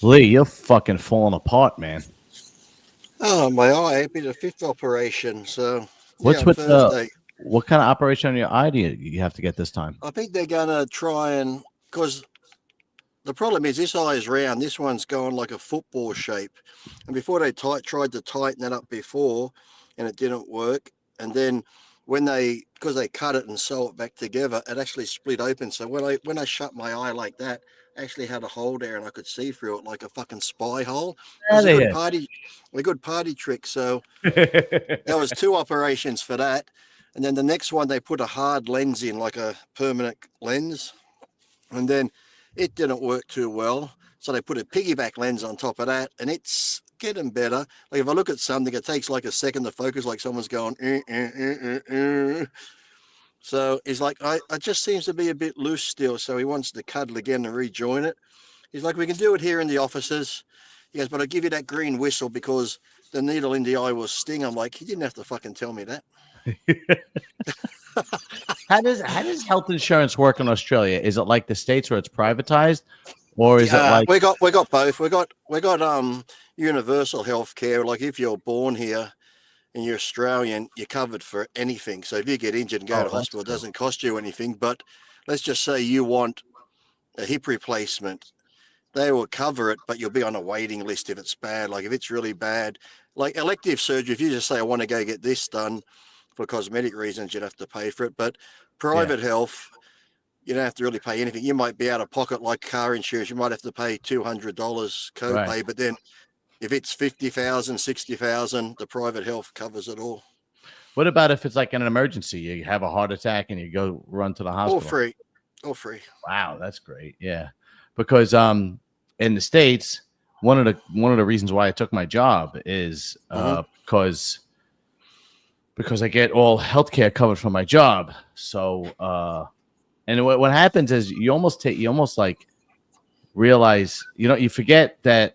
Lee, you're fucking falling apart, man. Oh, my eye. It'd be the fifth operation. So, yeah, What's on with the Thursday. what kind of operation on your eye do you have to get this time? I think they're going to try and, because the problem is this eye is round. This one's going like a football shape. And before they tried to tighten it up before, and it didn't work. And then because they cut it and sew it back together, it actually split open. So when I shut my eye like that, I actually had a hole there and I could see through it like a fucking spy hole. It was Out of a good party trick. So here. there was two operations for that. And then the next one, they put a hard lens in, like a permanent lens. And then it didn't work too well. So they put a piggyback lens on top of that, and it's getting better. Like if I look at something, it takes like a second to focus, like someone's going. So he's like, it just seems to be a bit loose still. So he wants to cuddle again and rejoin it. He's like, we can do it here in the offices. He goes, but I'll give you that green whistle because the needle in the eye will sting. I'm like, he didn't have to fucking tell me that. How does health insurance work in Australia? Is it like the States where it's privatized, or is it like we got both. We got universal health care. Like if you're born here and you're Australian, you're covered for anything. So if you get injured and go to hospital, it doesn't cost you anything. But let's just say you want a hip replacement, they will cover it, but you'll be on a waiting list if it's bad. Like if it's really bad, like elective surgery, if you just say I want to go get this done for cosmetic reasons, you'd have to pay for it. But private health, you don't have to really pay anything. You might be out of pocket, like car insurance. You might have to pay $200 copay, Right. but then if it's 50,000, 60,000, the private health covers it all. What about if it's like an emergency? You have a heart attack and you go run to the All hospital. free, all free. Wow, that's great. Yeah, because in the States, one of the reasons why I took my job is because I get all healthcare covered from my job. So and what happens is you almost like realize you forget that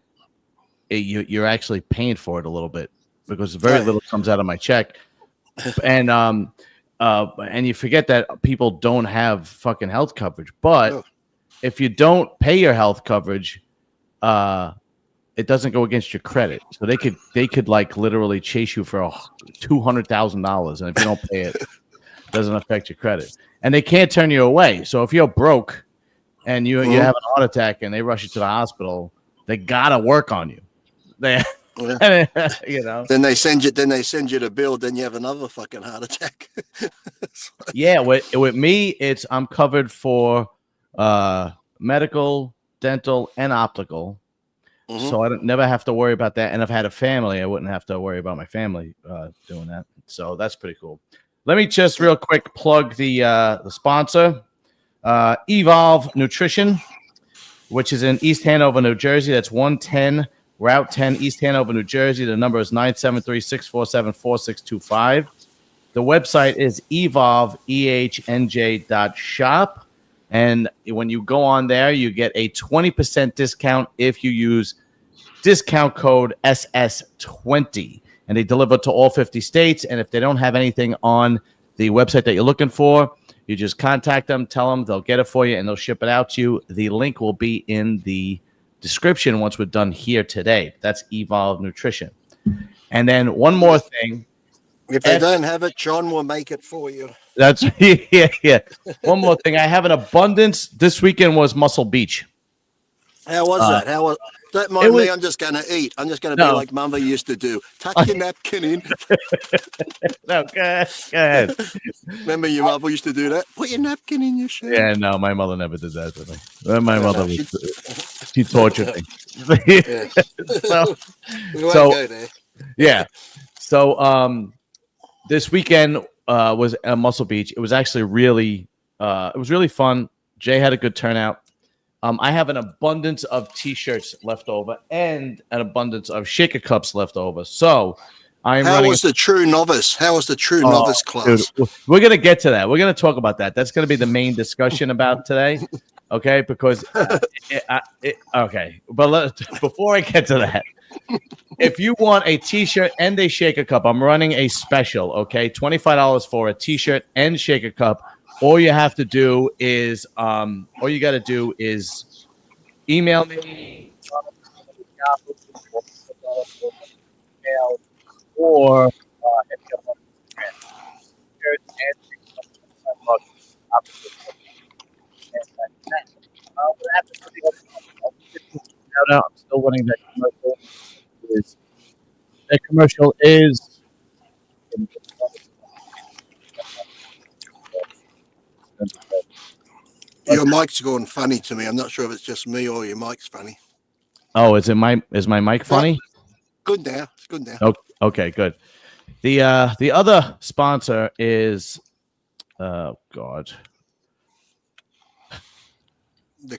you're actually paying for it a little bit because very little comes out of my check, and you forget that people don't have fucking health coverage. But if you don't pay your health coverage, it doesn't go against your credit. So they could like literally chase you for $200,000, and if you don't pay it, it doesn't affect your credit. And they can't turn you away. So if you're broke and you have a heart attack and they rush you to the hospital, they gotta work on you. They, Then they send you the bill. Then you have another fucking heart attack. Yeah, with me, I'm covered for medical, dental, and optical. So I never have to worry about that. And if I had a family, I wouldn't have to worry about my family doing that. So that's pretty cool. Let me just real quick plug the sponsor, Evolve Nutrition, which is in East Hanover, New Jersey. That's 110 Route 10, East Hanover, New Jersey. The number is 973-647-4625. The website is evolve.shop. And when you go on there, you get a 20% discount if you use discount code SS20. And they deliver to all 50 states. And if they don't have anything on the website that you're looking for, you just contact them, tell them they'll get it for you, and they'll ship it out to you. The link will be in the description once we're done here today. That's Evolve Nutrition. And then one more thing. If they don't have it, John will make it for you. That's yeah. One more thing. I have an abundance. This weekend was Muscle Beach. How was that? Don't mind me. I'm just going to eat. I'm just going to be like Mama used to do. Tuck your napkin in. No, go ahead. Remember your mother used to do that? Put your napkin in your shirt. Yeah, no, my mother never did that to me. My mother she tortured me. Go there. Yeah. So this weekend was at Muscle Beach. It was actually really fun. Jay had a good turnout. I have an abundance of T-shirts left over and an abundance of shaker cups left over. So How was the true novice class? Dude, we're going to get to that. We're going to talk about that. That's going to be the main discussion about today. Okay. Because, okay. But before I get to that, if you want a T-shirt and a shaker cup, I'm running a special. Okay. $25 for a T-shirt and shaker cup. All you got to do is email me or I'm still running that commercial. That commercial is Your mic's going funny to me. I'm not sure if it's just me or your mic's funny. Oh, is my mic funny? Good now. It's good now. Okay, good. The other sponsor is God.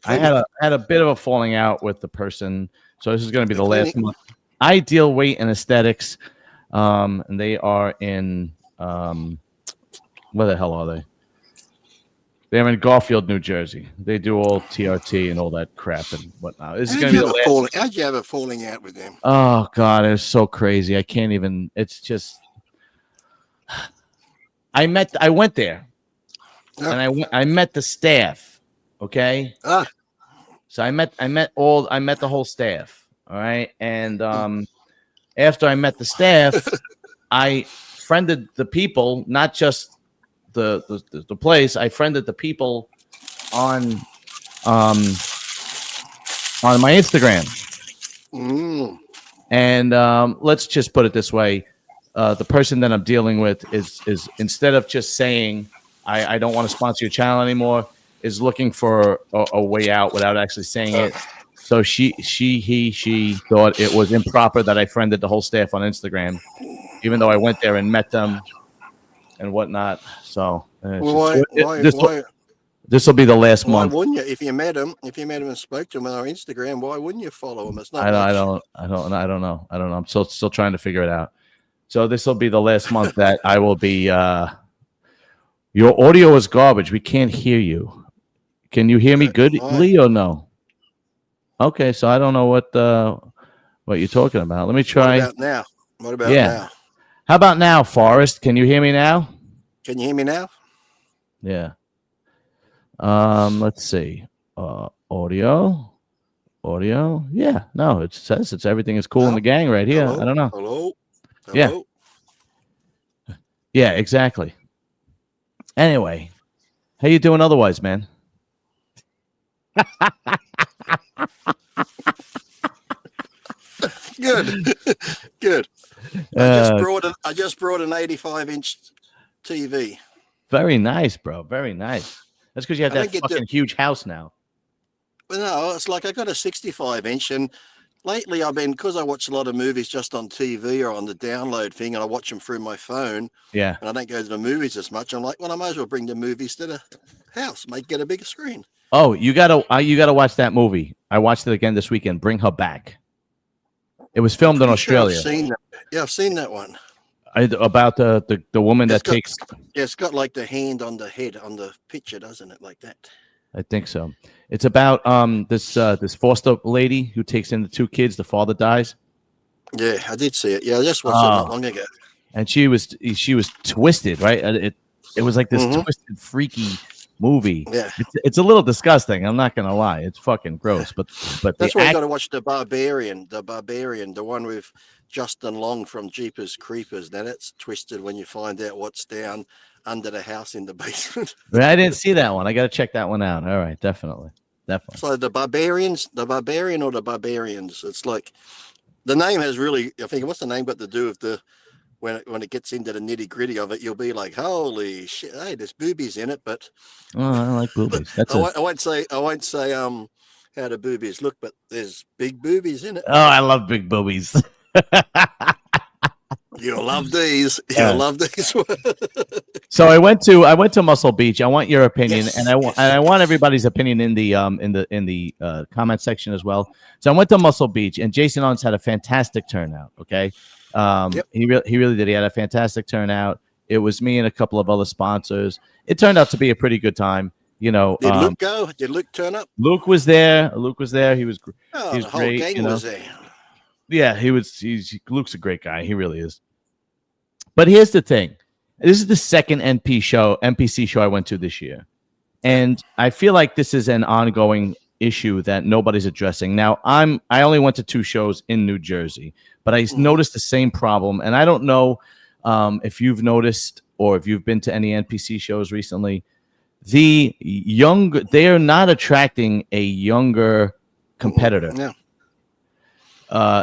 I had a bit of a falling out with the person, so this is going to be the last month. Ideal Weight and Aesthetics, and they are in where the hell are they? They're in Garfield, New Jersey. They do all TRT and all that crap and whatnot. This is going to be the last. How'd you have a falling out with them? Oh God, it's so crazy. I can't even. It's just. I went there, and I met the staff. Okay. So I met the whole staff. All right, and after I met the staff, I friended the people, not just the place. I friended the people on my Instagram. And let's just put it this way: the person that I'm dealing with is instead of just saying I don't want to sponsor your channel anymore, is looking for a way out without actually saying it. So she thought it was improper that I friended the whole staff on Instagram, even though I went there and met them and whatnot. So this will be the last month. Why wouldn't you? If you met him and spoke to him on our Instagram, why wouldn't you follow him? It's not. I don't know. I'm still trying to figure it out. So this will be the last month that I will be. Your audio is garbage. We can't hear you. Can you hear me goodly or no? Okay, so I don't know what you're talking about. Let me try. What about now? How about now, Forrest? Can you hear me now? Can you hear me now? Yeah. Let's see. Audio. Yeah. No, it says everything is cool in the gang right here. Hello? I don't know. Hello. Yeah. Yeah. Exactly. Anyway, how you doing otherwise, man? Good. I just brought an 85-inch TV. Very nice, bro. Very nice. That's because you have that fucking huge house now. Well, no, it's like I got a 65-inch, and lately because I watch a lot of movies just on TV or on the download thing, and I watch them through my phone. Yeah. And I don't go to the movies as much. I'm like, well, I might as well bring the movies to the house, get a bigger screen. Oh, you gotta watch that movie. I watched it again this weekend. Bring Her Back. It was filmed in Australia. I've seen that one. About the woman that takes. Yeah, it's got like the hand on the head on the picture, doesn't it? Like that. I think so. It's about this foster lady who takes in the two kids. The father dies. Yeah, I did see it. Yeah, I just watched it not long ago. And she was twisted, right? It was like this twisted, freaky movie. Yeah, it's a little disgusting. I'm not gonna lie, it's fucking gross. But that's why you got to watch the Barbarian, the one with Justin Long from Jeepers Creepers. Now that's twisted when you find out what's down under the house in the basement. I didn't see that one. I got to check that one out. All right, definitely. So the Barbarian or the Barbarians. It's like the name has really. I think what's the name got to do with the. When it gets into the nitty gritty of it, you'll be like, "Holy shit! Hey, there's boobies in it." But I like boobies. I won't say how the boobies look, but there's big boobies in it. Oh, I love big boobies. You'll love these. You'll love these. So I went to Muscle Beach. I want your opinion, and I want everybody's opinion in the comment section as well. So I went to Muscle Beach, and Jason Owens had a fantastic turnout. Okay. He really did. He had a fantastic turnout. It was me and a couple of other sponsors. It turned out to be a pretty good time. You know, did Luke go? Did Luke turn up? Luke was there. He was the whole great. gang was there. Yeah, Luke's a great guy. He really is. But here's the thing. This is the second NPC show I went to this year. And I feel like this is an ongoing issue that nobody's addressing. Now, I only went to 2 shows in New Jersey, but I noticed the same problem. And I don't know if you've noticed or if you've been to any NPC shows recently. They are not attracting a younger competitor. Yeah.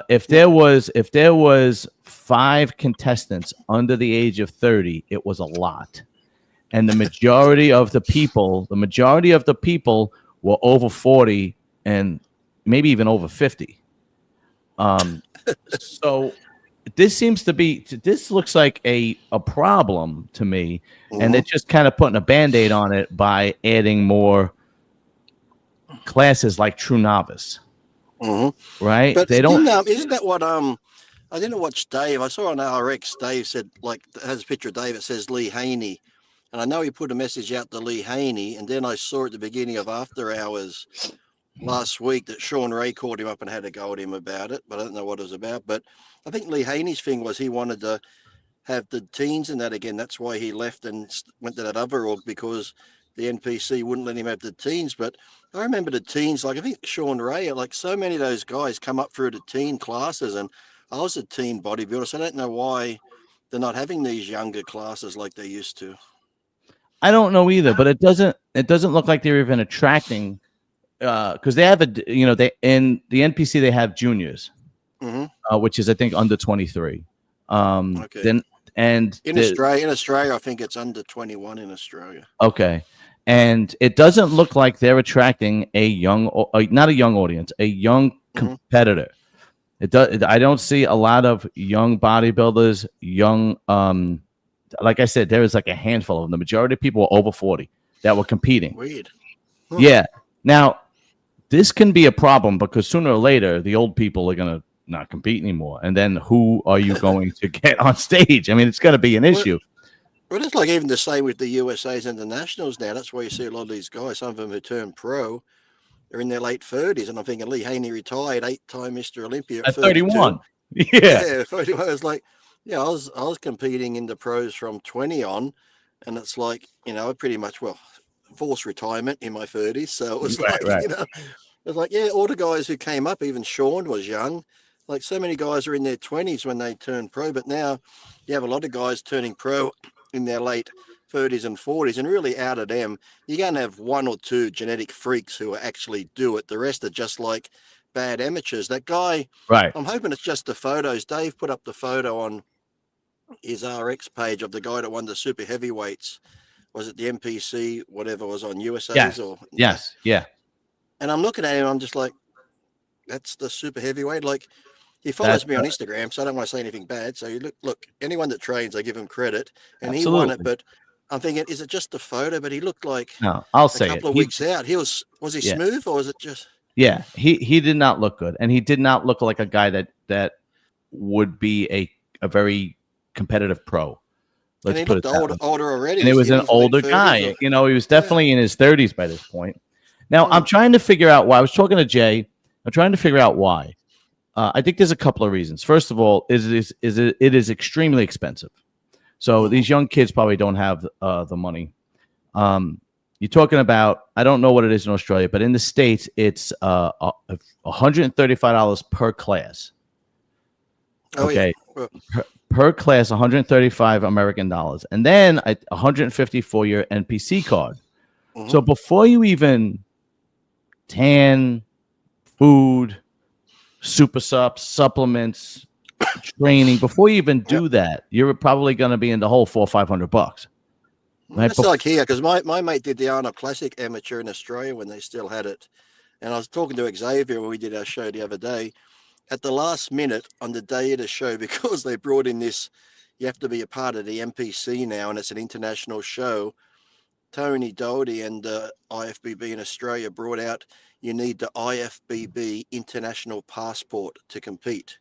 If there was 5 contestants under the age of 30, it was a lot. And the majority of the people were over 40 and maybe even over 50. So this looks like a problem to me. And they're just kind of putting a Band-Aid on it by adding more classes like True Novice. Right? But they don't. Isn't that what I didn't watch Dave. I saw on RX Dave said, like, has a picture of Dave. It says Lee Haney. And I know he put a message out to Lee Haney, and then I saw at the beginning of After Hours last week that Sean Ray called him up and had a go at him about it, but I don't know what it was about. But I think Lee Haney's thing was he wanted to have the teens in that again. That's why he left and went to that other org, because the NPC wouldn't let him have the teens. But I remember the teens, like I think Sean Ray, like so many of those guys come up through the teen classes, and I was a teen bodybuilder, so I don't know why they're not having these younger classes like they used to. I don't know either, but it doesn't look like they're even attracting, because they have they in the NPC they have juniors, which is I think under 23. Okay. Then and in Australia, I think it's under 21 in Australia. Okay, and it doesn't look like they're attracting a not a young audience, a young competitor. It does. I don't see a lot of young bodybuilders, like I said, there was like a handful of them. The majority of people were over 40 that were competing. Weird. Yeah. Now, this can be a problem because sooner or later, the old people are going to not compete anymore. And then who are you going to get on stage? I mean, it's going to be an issue. Well, it's like even the same with the USA's internationals now. That's why you see a lot of these guys, some of them who turn pro, they're in their late 30s. And I'm thinking Lee Haney retired, 8-time Mr. Olympia at 31. Yeah, 31. It was like, yeah, I was competing in the pros from 20 on, and it's like, I pretty much, forced retirement in my 30s. So it was it was like, yeah, all the guys who came up, even Sean was young. Like so many guys are in their 20s when they turn pro, but now you have a lot of guys turning pro in their late 30s and 40s, and really out of them, you're going to have 1 or 2 genetic freaks who actually do it. The rest are just like bad amateurs. That guy, right? I'm hoping it's just the photos. Dave put up the photo on his RX page of the guy that won the super heavyweights. Was it the NPC, whatever was on USA's? Yes. Yeah. And I'm looking at him, I'm just like, that's the super heavyweight. Like, he follows me on Instagram, so I don't want to say anything bad. So you look, anyone that trains, I give him credit, and he won it. But I'm thinking, is it just the photo? But he looked like I'll say a couple of weeks out. Was he smooth, or was it just? Yeah, he did not look good, and he did not look like a guy that would be a very competitive pro. Let's put it older already. And it was an older guy. He was definitely in his 30s by this point. Now, I'm trying to figure out why. I was talking to Jay. I'm trying to figure out why. I think there's a couple of reasons. First of all, it is extremely expensive. So these young kids probably don't have the money. You're talking about, I don't know what it is in Australia, but in the States, it's $135 per class. Okay. Yeah. Per class, 135 American dollars. And then 150 for your NPC card. So before you even tan, food, super supplements, training, before you even do that, you're probably going to be in the whole $400 or $500. Right? That's like here, because my mate did the Arnold Classic Amateur in Australia when they still had it. And I was talking to Xavier when we did our show the other day. At the last minute on the day of the show, because they brought in this, you have to be a part of the NPC now, and it's an international show. Tony Doherty and IFBB in Australia brought out, you need the IFBB international passport to compete.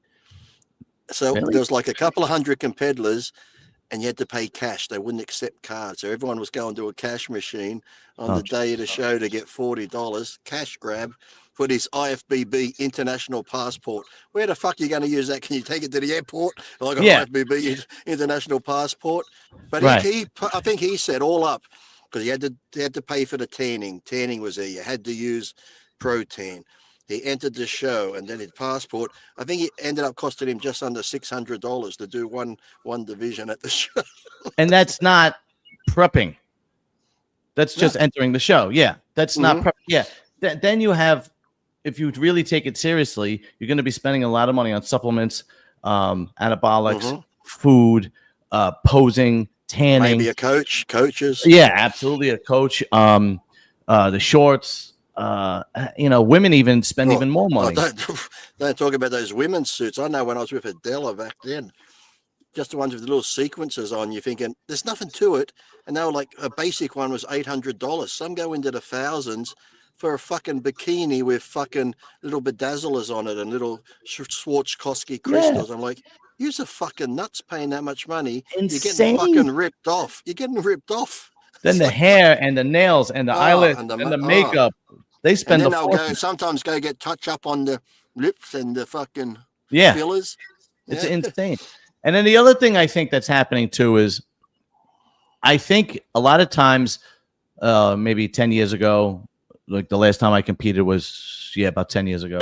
So there was like a couple of hundred competitors, and you had to pay cash. They wouldn't accept cards. So everyone was going to a cash machine on the day of the show to get $40, cash grab, for this IFBB international passport. Where the fuck are you going to use that? Can you take it to the airport? Like an IFBB international passport? But I think he said all up, because you had to pay for the tanning. Tanning was there. You had to use protein. He entered the show, and then his passport, I think it ended up costing him just under $600 to do one division at the show. And that's not prepping. That's just entering the show. Yeah, that's not prep. Yeah, then you have, if you really take it seriously, you're going to be spending a lot of money on supplements, anabolics, food, posing, tanning. Maybe a coaches. Yeah, absolutely, a coach. The shorts. Women even spend even more money. Don't talk about those women's suits. I know when I was with Adela back then, just the ones with the little sequences on, you're thinking there's nothing to it, and they were like, a basic one was $800. Some go into the thousands for a fucking bikini with fucking little bedazzlers on it and little Swarovski crystals. I'm like, you're fucking nuts paying that much money. Insane. You're getting fucking ripped off. You're getting ripped off. Then the hair and the nails and the eyelids and the makeup. They spend and then they'll sometimes go get touch up on the lips and the fucking fillers. It's insane. And then the other thing I think that's happening too is, I think a lot of times, maybe 10 years ago, like the last time I competed was about 10 years ago.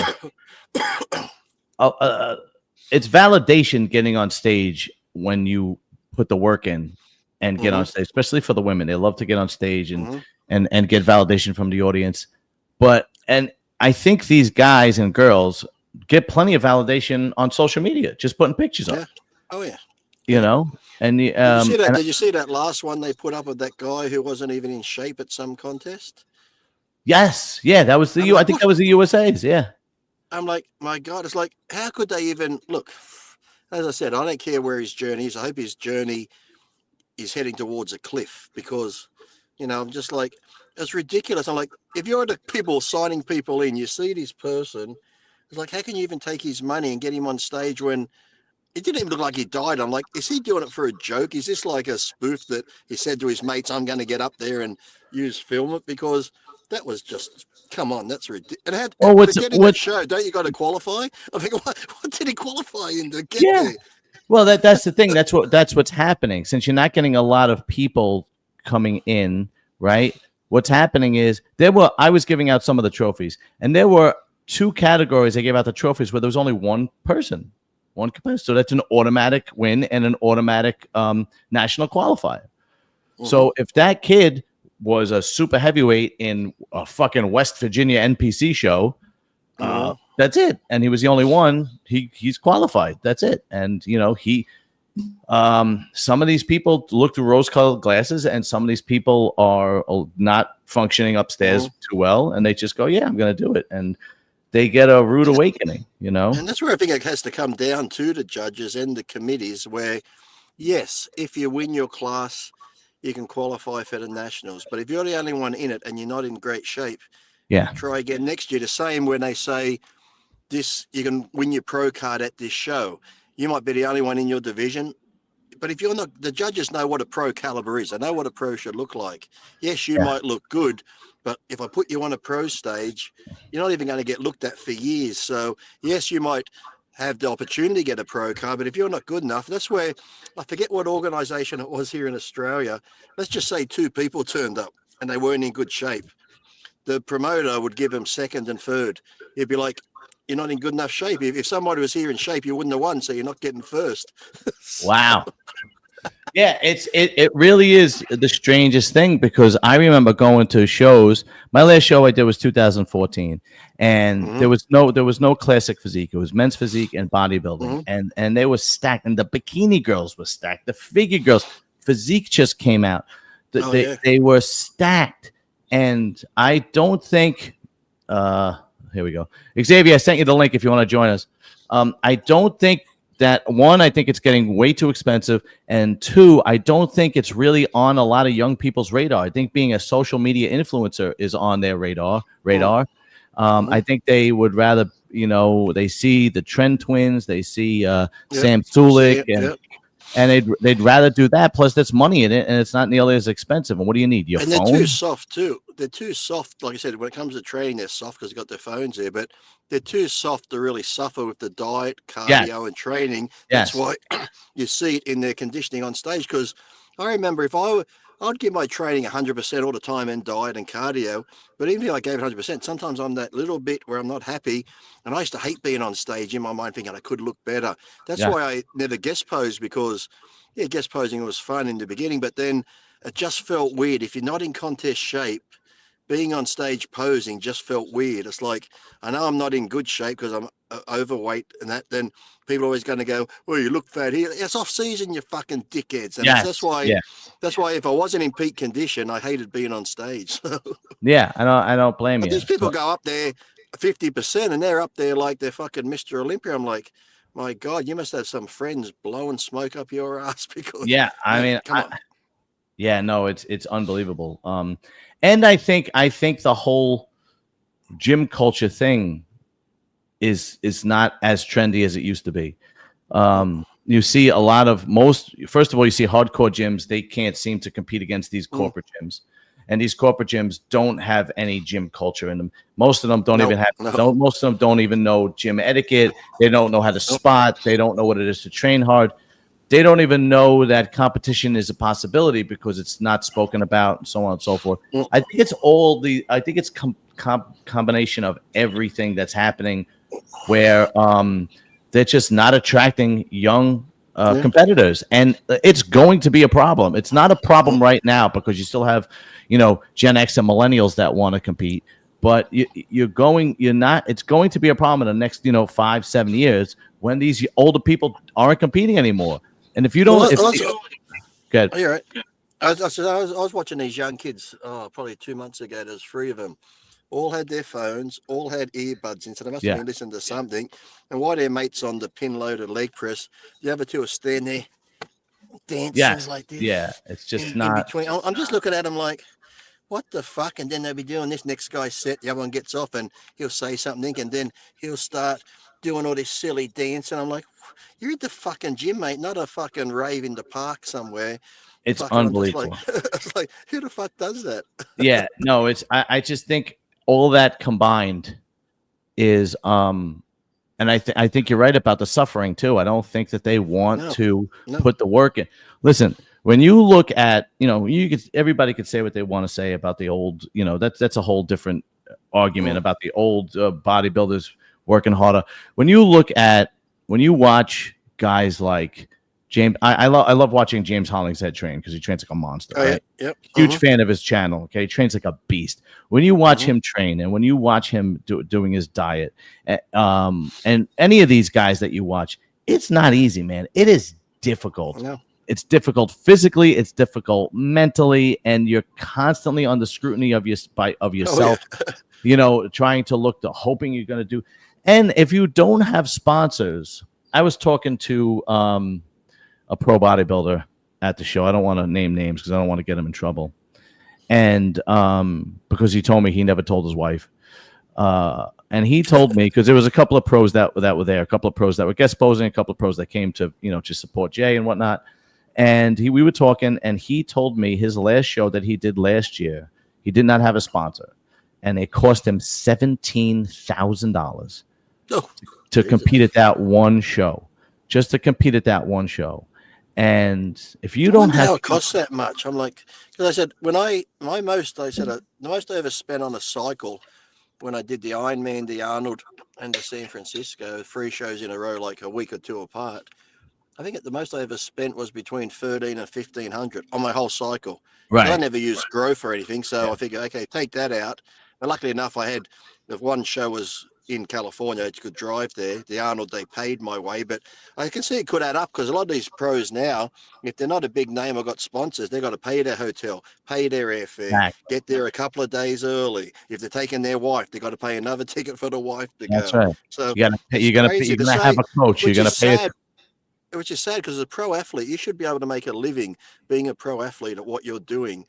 It's validation getting on stage when you put the work in and get on stage, especially for the women. They love to get on stage and get validation from the audience. And I think these guys and girls get plenty of validation on social media, just putting pictures up. Oh yeah. And did you see that last one they put up of that guy who wasn't even in shape at some contest? Yes. Yeah, that was I think that was the USA's. Yeah. I'm like, my God, it's like, how could they even look? As I said, I don't care where his journey is. I hope his journey is heading towards a cliff, because, I'm just like, it's ridiculous. I'm like, if you're the people signing people in, you see this person, it's like, how can you even take his money and get him on stage when it didn't even look like he died? I'm like, is he doing it for a joke? Is this like a spoof that he said to his mates, I'm going to get up there and film it? Because that was just, come on, that's ridiculous. And that show, don't you got to qualify? I think, what did he qualify in to get there? Well, that's the thing. That's what's happening. Since you're not getting a lot of people coming in, right? What's happening is I was giving out some of the trophies, and there were 2 categories I gave out the trophies where there was only one person, one competitor. So that's an automatic win and an automatic national qualifier. So if that kid was a super heavyweight in a fucking West Virginia NPC show, that's it. And he was the only one. He's qualified. That's it. And some of these people look through rose-colored glasses, and some of these people are not functioning upstairs too well, and they just go, I'm going to do it. And they get a rude awakening, And that's where I think it has to come down to the judges and the committees, where, yes, if you win your class, you can qualify for the nationals. But if you're the only one in it and you're not in great shape, try again next year. The same when they say this, you can win your pro card at this show. You might be the only one in your division, but if you're not, the judges know what a pro caliber is. They know what a pro should look like. Yes, you might look good, but if I put you on a pro stage, you're not even going to get looked at for years. So yes, you might have the opportunity to get a pro card, but if you're not good enough, that's where, I forget what organization it was here in Australia. Let's just say 2 people turned up and they weren't in good shape. The promoter would give them second and third. He'd be like, you're not in good enough shape. If somebody was here in shape, you wouldn't have won, so you're not getting first. Wow. Yeah, it really is the strangest thing, because I remember going to shows. My last show I did was 2014, and there was no classic physique. It was men's physique and bodybuilding, and they were stacked. And the bikini girls were stacked. The figure girls physique just came out. They were stacked, and I don't think. Here we go. Xavier, I sent you the link if you want to join us. I don't think that, one, I think it's getting way too expensive. And 2, I don't think it's really on a lot of young people's radar. I think being a social media influencer is on their radar. I think they would rather, they see the Trend Twins, they see Sam Sulik, and they'd rather do that. Plus, there's money in it, and it's not nearly as expensive. And what do you need? Your phone? They're too soft too. They're too soft. Like I said, when it comes to training, they're soft because they've got their phones there. But they're too soft to really suffer with the diet, cardio, and training. That's why you see it in their conditioning on stage. Because I remember if I I'd give my training 100% all the time and diet and cardio. But even if I gave it 100%, sometimes I'm that little bit where I'm not happy. And I used to hate being on stage in my mind, thinking I could look better. That's Yeah. why I never guest posed, because, yeah, guest posing was fun in the beginning, but then it just felt weird. If you're not in contest shape, being on stage posing just felt weird. It's like, I know I'm not in good shape because I'm overweight and that, then people are always going to go, well, you look fat here. It's off season, you fucking dickheads. And Yes. that's why, Yeah. that's why if I wasn't in peak condition, I hated being on stage. Yeah. I don't blame But you. these people go up there 50% and they're up there like they're fucking Mr. Olympia. I'm like, my God, you must have some friends blowing smoke up your ass because, Yeah. I mean, come on. yeah, no, it's unbelievable. And I think the whole gym culture thing is not as trendy as it used to be. You see a lot of first of all, you see hardcore gyms, they can't seem to compete against these corporate gyms. And these corporate gyms don't have any gym culture in them. Most of them don't even have most of them don't even know gym etiquette. They don't know how to spot, they don't know what it is to train hard. They don't even know that competition is a possibility because it's not spoken about, and so on and so forth. I think it's combination of everything that's happening, where they're just not attracting young competitors, and it's going to be a problem. It's not a problem right now because you still have, Gen X and millennials that want to compete, but it's going to be a problem in the next 5-7 years when these older people aren't competing anymore. And if you don't, good. Oh, you're right. I was watching these young kids, probably 2 months ago. There's 3 of them, all had their phones, all had earbuds in, so they must have been listening to something. And while their mates on the pin-loaded leg press, the other 2 are standing there dancing like this. Yeah, it's just in between. I'm just looking at them like, what the fuck? And then they'll be doing this. Next guy set, the other one gets off, and he'll say something, and then he'll start doing all this silly dance. And I'm like, you're at the fucking gym, mate, not a fucking rave in the park somewhere. It's unbelievable. It's like, who the fuck does that? Yeah, no, I just think all that combined is and I think you're right about the suffering too. I don't think that they want to put the work in. Listen, when you look at, everybody could say what they want to say about the old, that's a whole different argument about the old bodybuilders working harder. When you watch guys like James, I love watching James Hollingshead train because he trains like a monster. Right? Yep. Huge fan of his channel. Okay, he trains like a beast. When you watch him train and when you watch him doing his diet, and any of these guys that you watch, it's not easy, man. It is difficult. No. It's difficult physically. It's difficult mentally, and you're constantly under scrutiny of yourself. Trying to hoping you're going to do. And if you don't have sponsors, I was talking to a pro bodybuilder at the show. I don't want to name names because I don't want to get him in trouble. And because he told me he never told his wife. And he told me, because there was a couple of pros that were there, a couple of pros that were guest posing, a couple of pros that came to, to support Jay and whatnot. And we were talking, and he told me his last show that he did last year, he did not have a sponsor. And it cost him $17,000 to compete at that one show, just to compete at that one show. And if you don't have, how it costs that much, I'm like, because I said the most I ever spent on a cycle when I did the Ironman, the Arnold, and the San Francisco, 3 shows in a row, like a week or 2 apart. I think the most I ever spent was between 1,300 and 1,500 on my whole cycle. right? I never used growth or anything, so I figured, okay, take that out. But luckily enough, I had, if one show was in California, you could drive there. The Arnold, they paid my way, but I can see it could add up because a lot of these pros now, if they're not a big name or got sponsors, they've got to pay their hotel, pay their airfare, get there a couple of days early. If they're taking their wife, they've got to pay another ticket for the wife to go. That's right. So you're gonna have a coach. You're gonna pay it. Which is sad because as a pro athlete, you should be able to make a living being a pro athlete at what you're doing.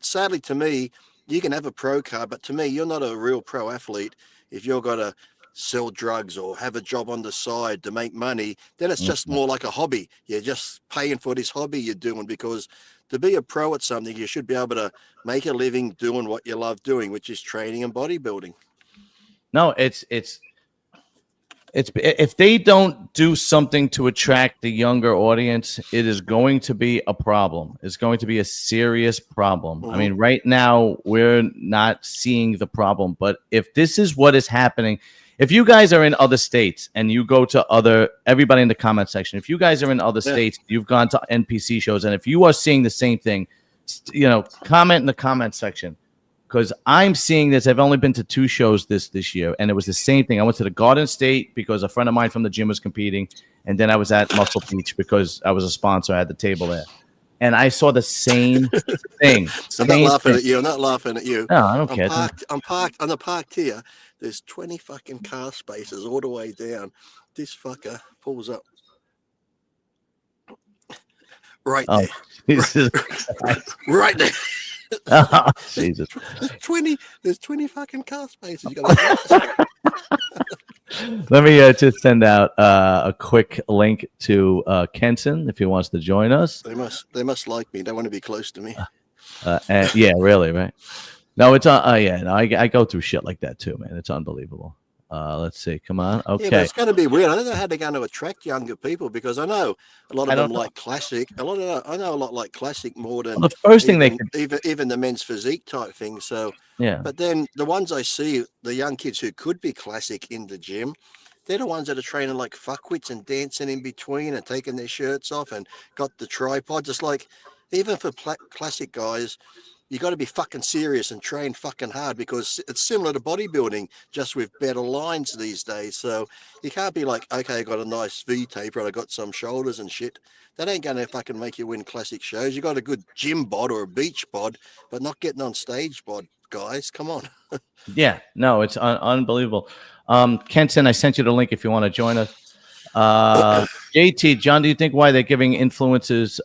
Sadly to me, you can have a pro card, but to me, you're not a real pro athlete if you've got to sell drugs or have a job on the side to make money. Then it's just more like a hobby. You're just paying for this hobby you're doing, because to be a pro at something, you should be able to make a living doing what you love doing, which is training and bodybuilding. No, it's if they don't do something to attract the younger audience, it is going to be a problem. It's going to be a serious problem. I mean, right now we're not seeing the problem, but if this is what is happening, if you guys are in other states and you go to everybody in the comment section, if you guys are in other states, you've gone to NPC shows, and if you are seeing the same thing, comment in the comment section. Because I'm seeing this. I've only been to 2 shows this year, and it was the same thing. I went to the Garden State because a friend of mine from the gym was competing, and then I was at Muscle Beach because I was a sponsor. I had the table there, and I saw the same thing. I'm not laughing at you. I'm not laughing at you. No, I don't care. I'm parked on the parked here. There's 20 fucking car spaces all the way down. This fucker pulls up right there. Right there. Oh, Jesus. There's 20 fucking car spaces. Let me just send out a quick link to Kenson if he wants to join us. They must like me. They want to be close to me. And, yeah, really, right? No, it's I go through shit like that too, man. It's unbelievable. Let's see. Come on. Okay. Yeah, but it's going to be weird. I don't know how they're going to attract younger people because I know a lot of them like classic. I know a lot like classic more than the first thing even the men's physique type thing. So yeah. But then the ones I see, the young kids who could be classic in the gym, they're the ones that are training like fuckwits and dancing in between and taking their shirts off and got the tripods. It's like even for classic guys, you got to be fucking serious and train fucking hard because it's similar to bodybuilding, just with better lines these days. So you can't be like, okay, I got a nice V taper and I got some shoulders and shit. That ain't going to fucking make you win classic shows. You got a good gym bod or a beach bod, but not getting on stage bod, guys. Come on. Yeah, no, it's unbelievable. Kenton, I sent you the link if you want to join us. JT, John, do you think why they're giving influencers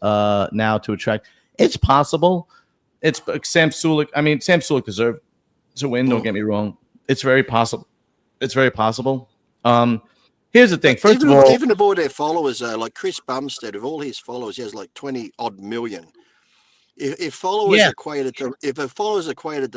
now to attract? It's possible. It's Sam Sulek. I mean, Sam Sulek deserved to win. Don't get me wrong. It's very possible. It's very possible. Here's the thing. First of all, even of all their followers, like Chris Bumstead, of all his followers, he has like 20 odd million. If followers equated to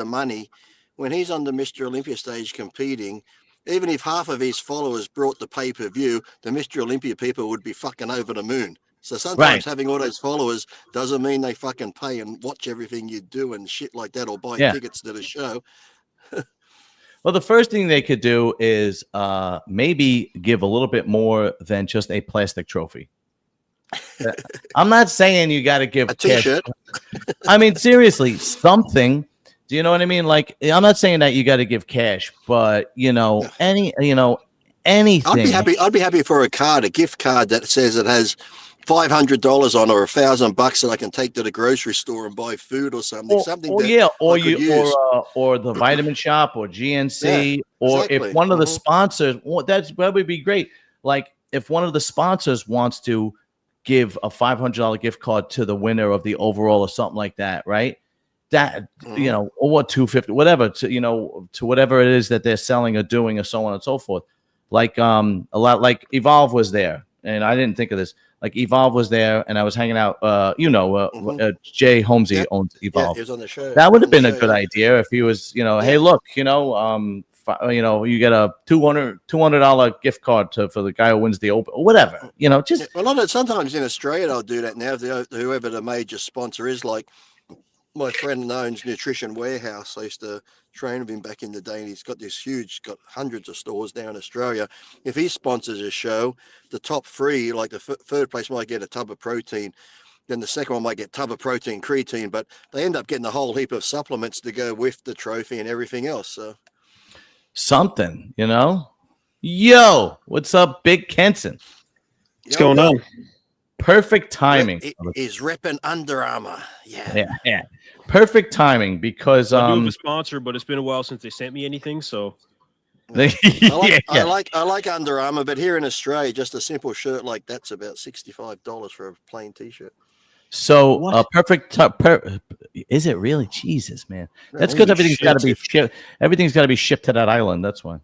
money, when he's on the Mr. Olympia stage competing, even if half of his followers brought the pay-per-view, the Mr. Olympia people would be fucking over the moon. So sometimes having all those followers doesn't mean they fucking pay and watch everything you do and shit like that or buy tickets to the show. Well, the first thing they could do is maybe give a little bit more than just a plastic trophy. I'm not saying you got to give a T-shirt. I mean, seriously, something. Do you know what I mean? Like, I'm not saying that you got to give cash, but anything. I'd be happy for a gift card that says it has $500 on or $1,000 that I can take to the grocery store and buy food or something. Or the vitamin shop or GNC or if one of the sponsors, that would be great. Like if one of the sponsors wants to give a $500 gift card to the winner of the overall or something like that, right? That or what $250, whatever to whatever it is that they're selling or doing or so on and so forth. Like a lot like Evolve was there, and I didn't think of this. Like Evolve was there, and I was hanging out. Jay Holmesy owns Evolve. Yeah, he was on the show. That would have been a good idea if he was, hey, look, you get a $200 gift card for the guy who wins the Open, or whatever. Sometimes in Australia they'll do that now. Whoever the major sponsor is, like my friend owns Nutrition Warehouse. I used to train with him back in the day, and he's got hundreds of stores down in Australia. If he sponsors a show, the top 3, like the third place might get a tub of protein, then the second one might get tub of protein creatine, but they end up getting a whole heap of supplements to go with the trophy and everything else. So something, Yo, what's up, Big Kenson? What's going on? Perfect timing. He's repping Under Armour. Yeah. Perfect timing because I do have a sponsor, but it's been a while since they sent me anything. So I like Under Armour, but here in Australia, just a simple shirt like that's about $65 for a plain T-shirt. So perfect. Is it really? Jesus, man. That's because everything's got to be shipped. Everything's got to be shipped to that island. That's why.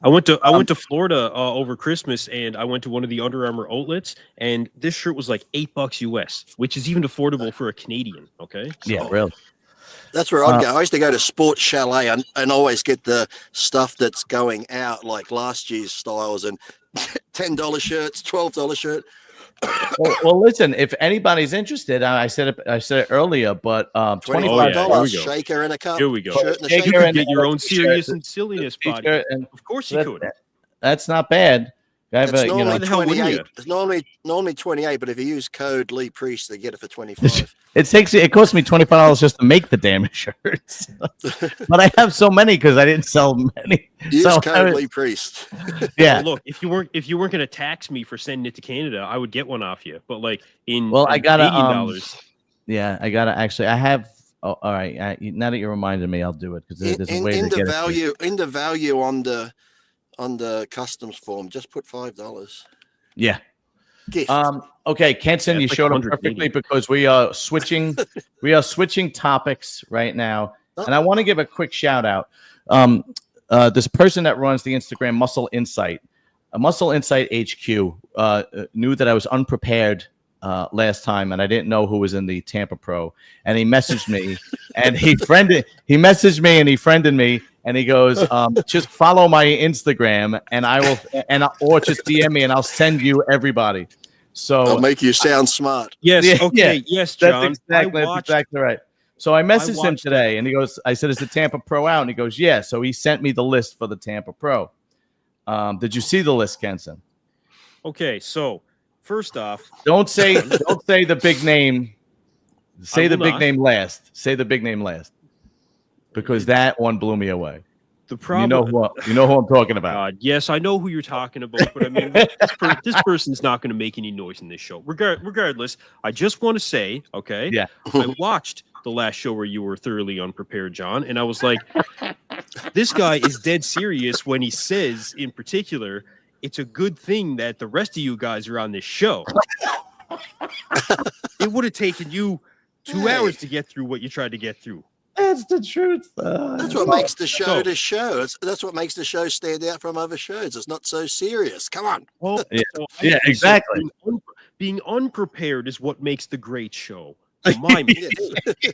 I went to Florida over Christmas, and I went to one of the Under Armour outlets, and this shirt was like $8 US, which is even affordable for a Canadian. Okay. Yeah, really. That's where I'd go. I used to go to Sports Chalet and always get the stuff that's going out, like last year's styles and $10 shirts, $12 shirt. Well, listen. If anybody's interested, I said it earlier, but $25 shaker and a cup. Here we go. Shirt and a You shaker. could get your own serious and silliness body. Of course you could. That's not bad. It's normally 28. It's normally 28, but if you use code Lee Priest, they get it for 25. It cost me $25 just to make the damn shirts. But I have so many because I didn't sell many. Use code Lee Priest. Yeah. Well, look, if you weren't going to tax me for sending it to Canada, I would get one off you. But like I gotta $80. Yeah, I gotta actually. I have. Oh, all right. Now that you reminded me, I'll do it because there's a way to get it. In the value on the customs form, just put $5. Yeah. Gift. Okay, Kenson, you showed up perfectly because we are switching. We are switching topics right now, and I want to give a quick shout out. This person that runs the Instagram Muscle Insight HQ, knew that I was unprepared last time, and I didn't know who was in the Tampa Pro, and he messaged me, and he messaged me, and he friended me. And he goes, just follow my Instagram and I will, or just DM me and I'll send you everybody. So I'll make you sound smart. Yes. Yeah, okay. Yeah. Yes, John. That's exactly right. So I messaged him today and he goes, I said, is the Tampa Pro out? And he goes, yeah. So he sent me the list for the Tampa Pro. Did you see the list, Kenson? Okay. So first off, don't say the big name. Say the big name last. Say the big name last. Because that one blew me away. The problem, you know who I'm talking about. Yes, I know who you're talking about, but I mean, this person's not going to make any noise in this show. Regardless, I just want to say, okay, yeah, I watched the last show where you were thoroughly unprepared, John, and I was like, this guy is dead serious when he says, in particular, it's a good thing that the rest of you guys are on this show. It would have taken you 2 hours to get through what you tried to get through. That's the truth. That's what makes the show the show. That's what makes the show stand out from other shows. It's not so serious. Come on. Well, yeah, exactly. Being unprepared is what makes the great show. My winning it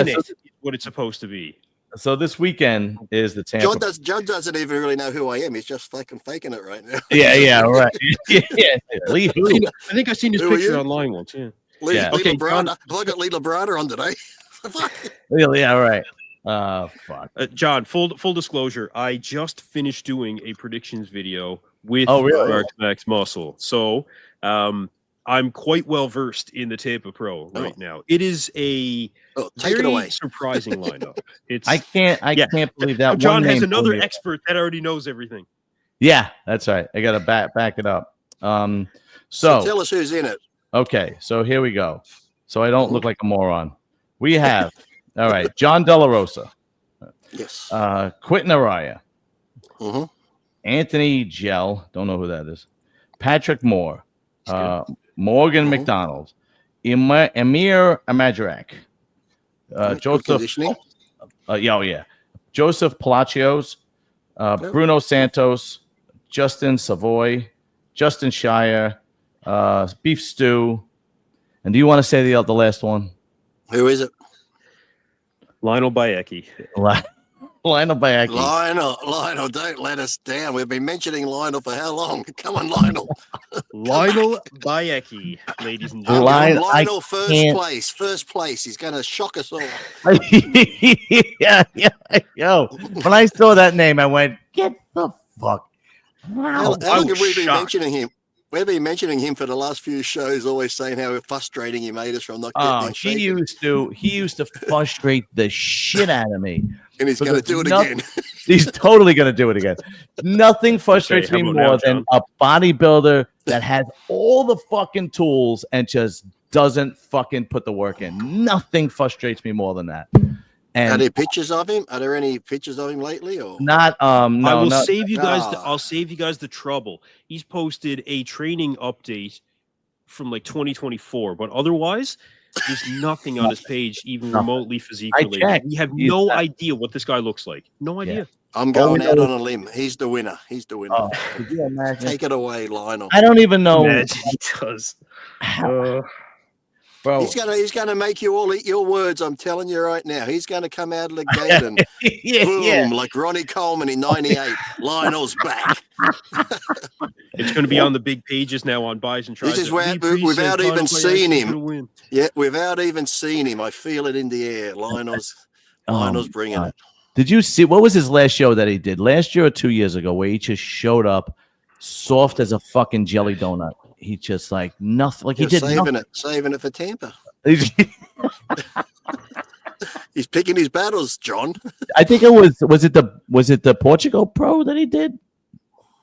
is what it's supposed to be. So this weekend is the Tampa. John doesn't even really know who I am. He's just faking it right now. Yeah, right. Yeah. I think I've seen his picture online once. Yeah. Lee Labrada. I got Lee Labrada on today. Yeah, right. Fuck. John, full disclosure, I just finished doing a predictions video with Max Muscle. So I'm quite well versed in the Tampa Pro right now. It is a very surprising lineup. I can't believe that. John has another expert that already knows everything. Yeah, that's right. I gotta back it up. So tell us who's in it. Okay, so here we go. So I don't look like a moron. We have, all right, John De La Rosa. Yes. Quentin Araya. Anthony Gell. Don't know who that is. Patrick Moore. Morgan McDonald. Emir Amajarak. Joseph. Joseph Palacios. Bruno Santos. Justin Savoy. Justin Shire. Beef stew, and do you want to say the last one? Who is it? Lionel Bayeki. Lionel Bayeki. Lionel, don't let us down. We've been mentioning Lionel for how long? Come on, Lionel. Lionel Bayeki, ladies and gentlemen. Lionel first place. He's going to shock us all. yeah. Yo, when I saw that name, I went, "Get the fuck!" How long have we been mentioning him? We've been mentioning him for the last few shows, always saying how frustrating he made us from not getting in shape. He used to frustrate the shit out of me. And he's going to do it again. He's totally going to do it again. Nothing frustrates me more than a bodybuilder that has all the fucking tools and just doesn't fucking put the work in. Nothing frustrates me more than that. And are there pictures of him? Are there any pictures of him lately? Or not? No. I'll save you guys the trouble. He's posted a training update from like 2024, but otherwise, there's nothing on his page even remotely physique related. We have no idea what this guy looks like. No idea. Yeah. I'm going out on a limb. He's the winner. Could you imagine? Take it away, Lionel. I don't even know. He does. bro. He's gonna make you all eat your words. I'm telling you right now. He's gonna come out of the gate and boom, like Ronnie Coleman in '98. Lionel's back. It's going to be on the big pages now on Buys and Tries. This is without even seeing him. Yeah, without even seeing him, I feel it in the air. Lionel's bringing it. Did you see what was his last show that he did last year or 2 years ago, where he just showed up soft as a fucking jelly donut? He just like nothing. Like he did saving it for Tampa. He's picking his battles, John. I think it was it the Portugal Pro that he did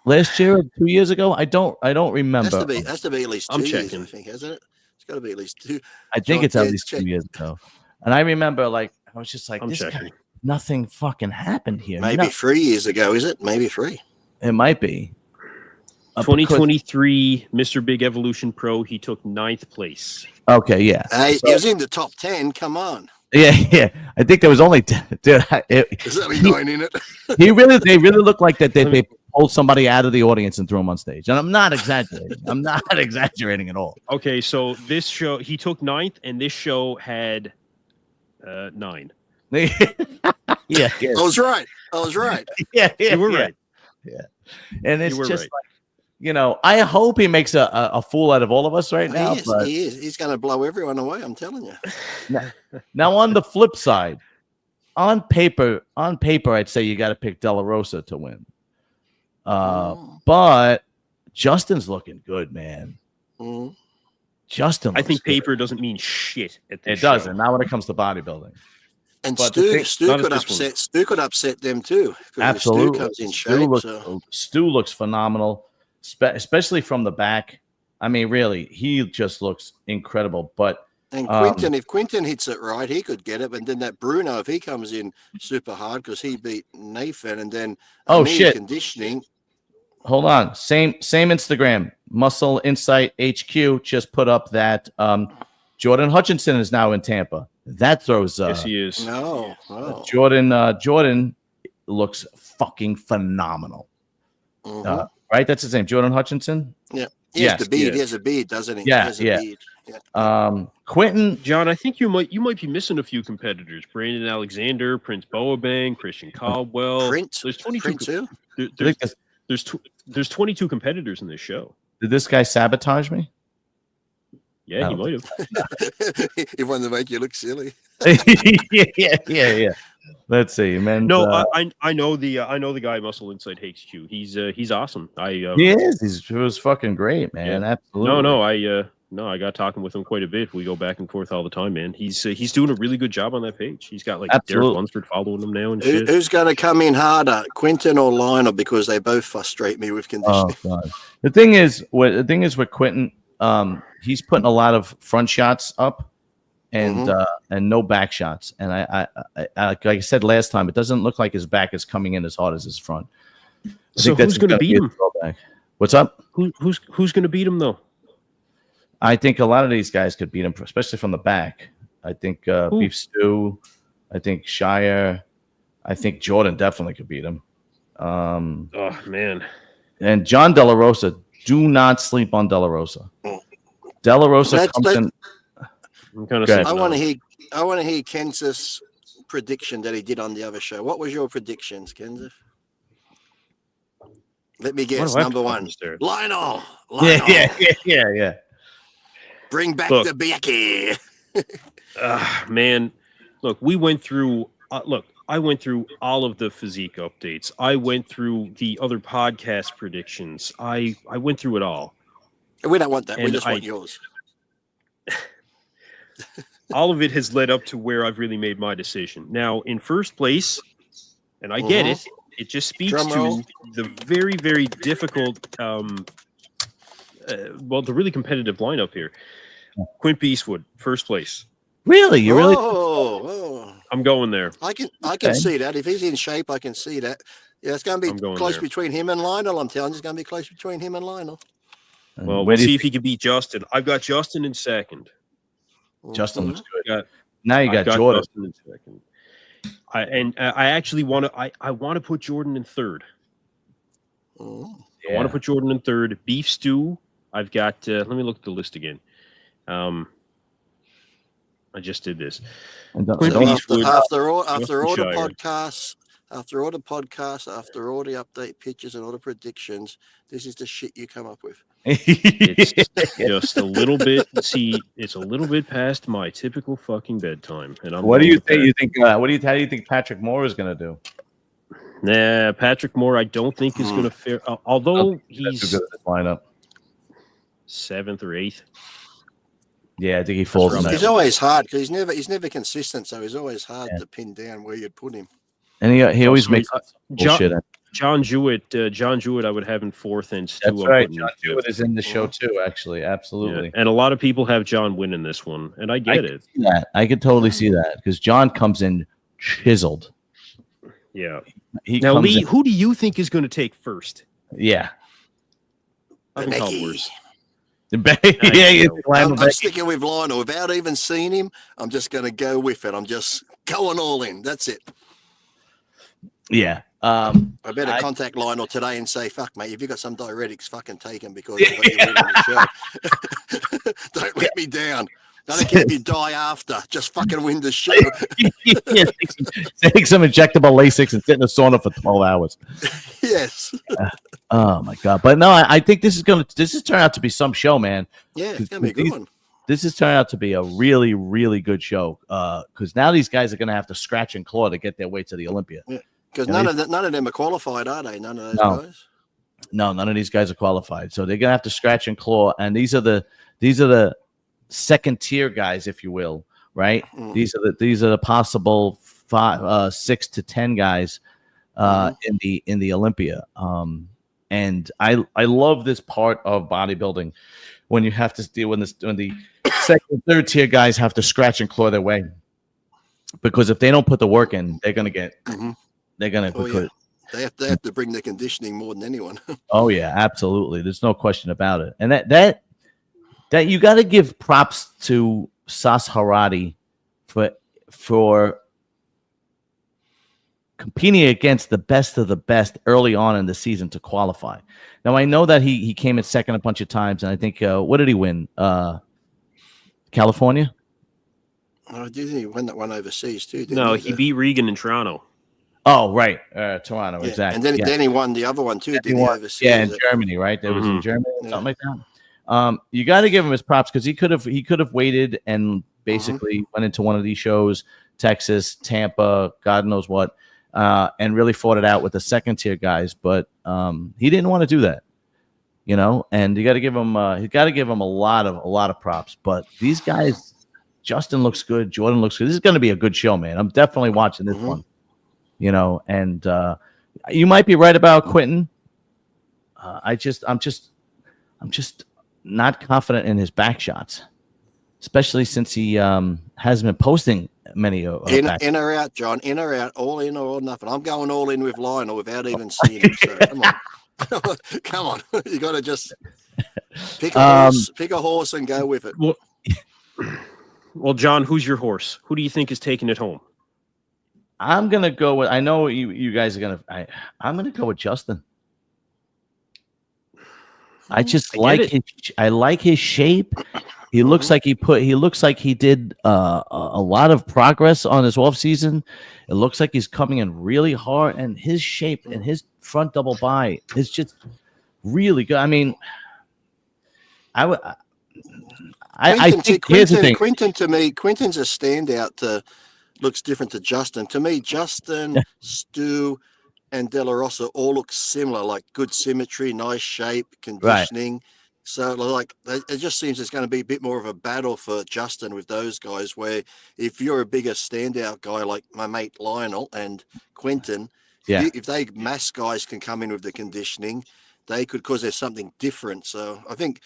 last year or 2 years ago? I don't remember. Has to be at least 2 years, I think, hasn't it? It's got to be at least 2. I think it's at least 2 years ago. And I remember, like, I was just like, nothing fucking happened here. Maybe 3 years ago, is it? Maybe 3. It might be. 2023 Mr. Big Evolution Pro, he took 9th place. Okay, yeah. He was in the top 10. Come on. Yeah. I think there was only there's only 9 in it. They really look like that they pulled somebody out of the audience and threw him on stage. And I'm not exaggerating. I'm not exaggerating at all. Okay, so this show he took 9th, and this show had 9. Yeah. I was right. Yeah, you were right. Yeah. And it's just like, you know, I hope he makes a fool out of all of us right now. He is. He's going to blow everyone away. I'm telling you. Now, on the flip side, on paper, I'd say you got to pick De La Rosa to win. But Justin's looking good, man. Mm. Justin, I think paper doesn't mean shit at this It doesn't. Not when it comes to bodybuilding. And Stu could upset them too. Absolutely. Stu comes in shape. Stu looks phenomenal, especially from the back. I mean, really, he just looks incredible. But Quinton, if Quinton hits it right, he could get it. And then that Bruno, if he comes in super hard because he beat Nathan, and then shit, conditioning. Hold on, same Instagram, Muscle Insight HQ just put up that Jordan Hutchinson is now in Tampa. That throws. Yes, he is. No. Jordan looks fucking phenomenal. Mm-hmm. Right, that's his name, Jordan Hutchinson. Yeah, he has the beard. He has a beard, doesn't he? Yeah, Beard. Yeah. Quentin, John, I think you might be missing a few competitors. Brandon Alexander, Prince Boabang, Christian Caldwell. There's 22. There's 22 competitors in this show. Did this guy sabotage me? Yeah, he might have. He wanted to make you look silly. yeah. Let's see, man. No, I know the guy Muscle Insight HQ. He's awesome. He is. He was fucking great, man. Yeah. Absolutely. I got talking with him quite a bit. We go back and forth all the time, man. He's doing a really good job on that page. He's got like Derek Lunsford following him now and shit. Who's going to come in harder, Quinton or Lionel? Because they both frustrate me with conditioning. Oh God. The thing is with Quinton, he's putting a lot of front shots up and no back shots. And I like I said last time, it doesn't look like his back is coming in as hard as his front. So who's going to beat him? What's up? Who's going to beat him though? I think a lot of these guys could beat him, especially from the back. I think Beef Stew. I think Shire. I think Jordan definitely could beat him. Oh man! And John De La Rosa. Do not sleep on De La Rosa. De La Rosa comes in. I want to hear Kenz's prediction that he did on the other show. What was your predictions, Kenza? Let me guess. Number 1, Lionel. Yeah. Bring back the Becky. Man, look, we went through. I went through all of the physique updates. I went through the other podcast predictions. I went through it all. We don't want that. We just want yours. All of it has led up to where I've really made my decision. Now, in first place, and I get it, it just speaks to the very, very difficult, the really competitive lineup here. Quint Beastwood, first place. Really? You really? Oh. I'm going there. I can see that. If he's in shape, I can see that. Yeah, it's going to be close between him and Lionel. I'm telling you, it's going to be close between him and Lionel. Well, we'll see if he can beat Justin. I've got Justin in second. Justin looks good. Now you got Jordan in second. I actually want to. I want to put Jordan in third. I want to put Jordan in third. Beef Stew. I've got. Let me look at the list again. I just did this. So after all the podcasts, after all the update pictures and all the predictions, this is the shit you come up with. It's just a little bit. See, it's a little bit past my typical fucking bedtime, and I'm. What do you think? You think? How do you think Patrick Moore is going to do? Nah, Patrick Moore, I don't think is going to fare. Although he's good at this lineup, 7th or 8th. Yeah, I think he falls in that. He's always hard because he's never consistent, so he's always hard to pin down where you'd put him. And he always makes bullshit. John Jewett, I would have in 4th, and Stu. That's right. John Jewett is in the show too. Actually, absolutely. Yeah. And a lot of people have John winning this one, and I get it. I could totally see that because John comes in chiseled. Yeah. Now, Lee, who do you think is going to take first? Yeah. I think Hogwarts. I'm sticking with Lionel. Without even seeing him, I'm just going to go with it. I'm just going all in. That's it. Yeah. I better contact Lionel today and say, fuck, mate, if you got some diuretics, fucking take them because I've got you on the show. Don't let me down. Don't care if you die after. Just fucking win the show. Take some injectable Lasix and sit in the sauna for 12 hours. Yes. Oh my god! But no, I think this is turning out to be some show, man. Yeah, it's gonna be a good one. This is turning out to be a really, really good show. Because now these guys are gonna have to scratch and claw to get their way to the Olympia. Yeah. Because none of them are qualified, are they? None of those guys. No, none of these guys are qualified. So they're gonna have to scratch and claw. And these are the second tier guys, if you will, right? These are the possible 6 to 10 guys in the Olympia. And I love this part of bodybuilding when you have to deal with this when the second, third tier guys have to scratch and claw their way, because if they don't put the work in, they're gonna get they're gonna They have to bring their conditioning more than anyone. Oh yeah, absolutely. There's no question about it. And that you got to give props to Sas Harati for competing against the best of the best early on in the season to qualify. Now I know that he came in second a bunch of times, and I think what did he win? California? Oh, I do think he won that one overseas too. He beat Regan in Toronto. Oh, right. Toronto, exactly. And then he won the other one too, didn't he, overseas? Yeah, in Germany, right? There was in Germany, something like that. You got to give him his props because he could have waited and basically went into one of these shows, Texas, Tampa, God knows what, and really fought it out with the second tier guys. But he didn't want to do that, And you got to give him a lot of props. But these guys, Justin looks good, Jordan looks good. This is going to be a good show, man. I'm definitely watching this one. And you might be right about Quentin. I'm just not confident in his back shots, especially since he hasn't been posting many. In or out, John. In or out, all in or nothing. I'm going all in with Lionel without even seeing him. So come on, come on. You got to just pick a horse and go with it. Well, John, who's your horse? Who do you think is taking it home? I'm gonna go with. I know you guys are gonna. I'm gonna go with Justin. I just I like his shape. He looks like he looks like he did a lot of progress on his off season. It looks like he's coming in really hard, and his shape and his front double bi is just really good. I mean, I think here's the thing. Quentin to me, Quentin's a standout. Looks different to Justin. To me, Justin, Stu, and De La Rosa all look similar, like good symmetry, nice shape, conditioning. Right. So, like, it just seems it's going to be a bit more of a battle for Justin with those guys, where if you're a bigger standout guy like my mate Lionel and Quentin, if they mass guys can come in with the conditioning, they could, because there's something different. So I think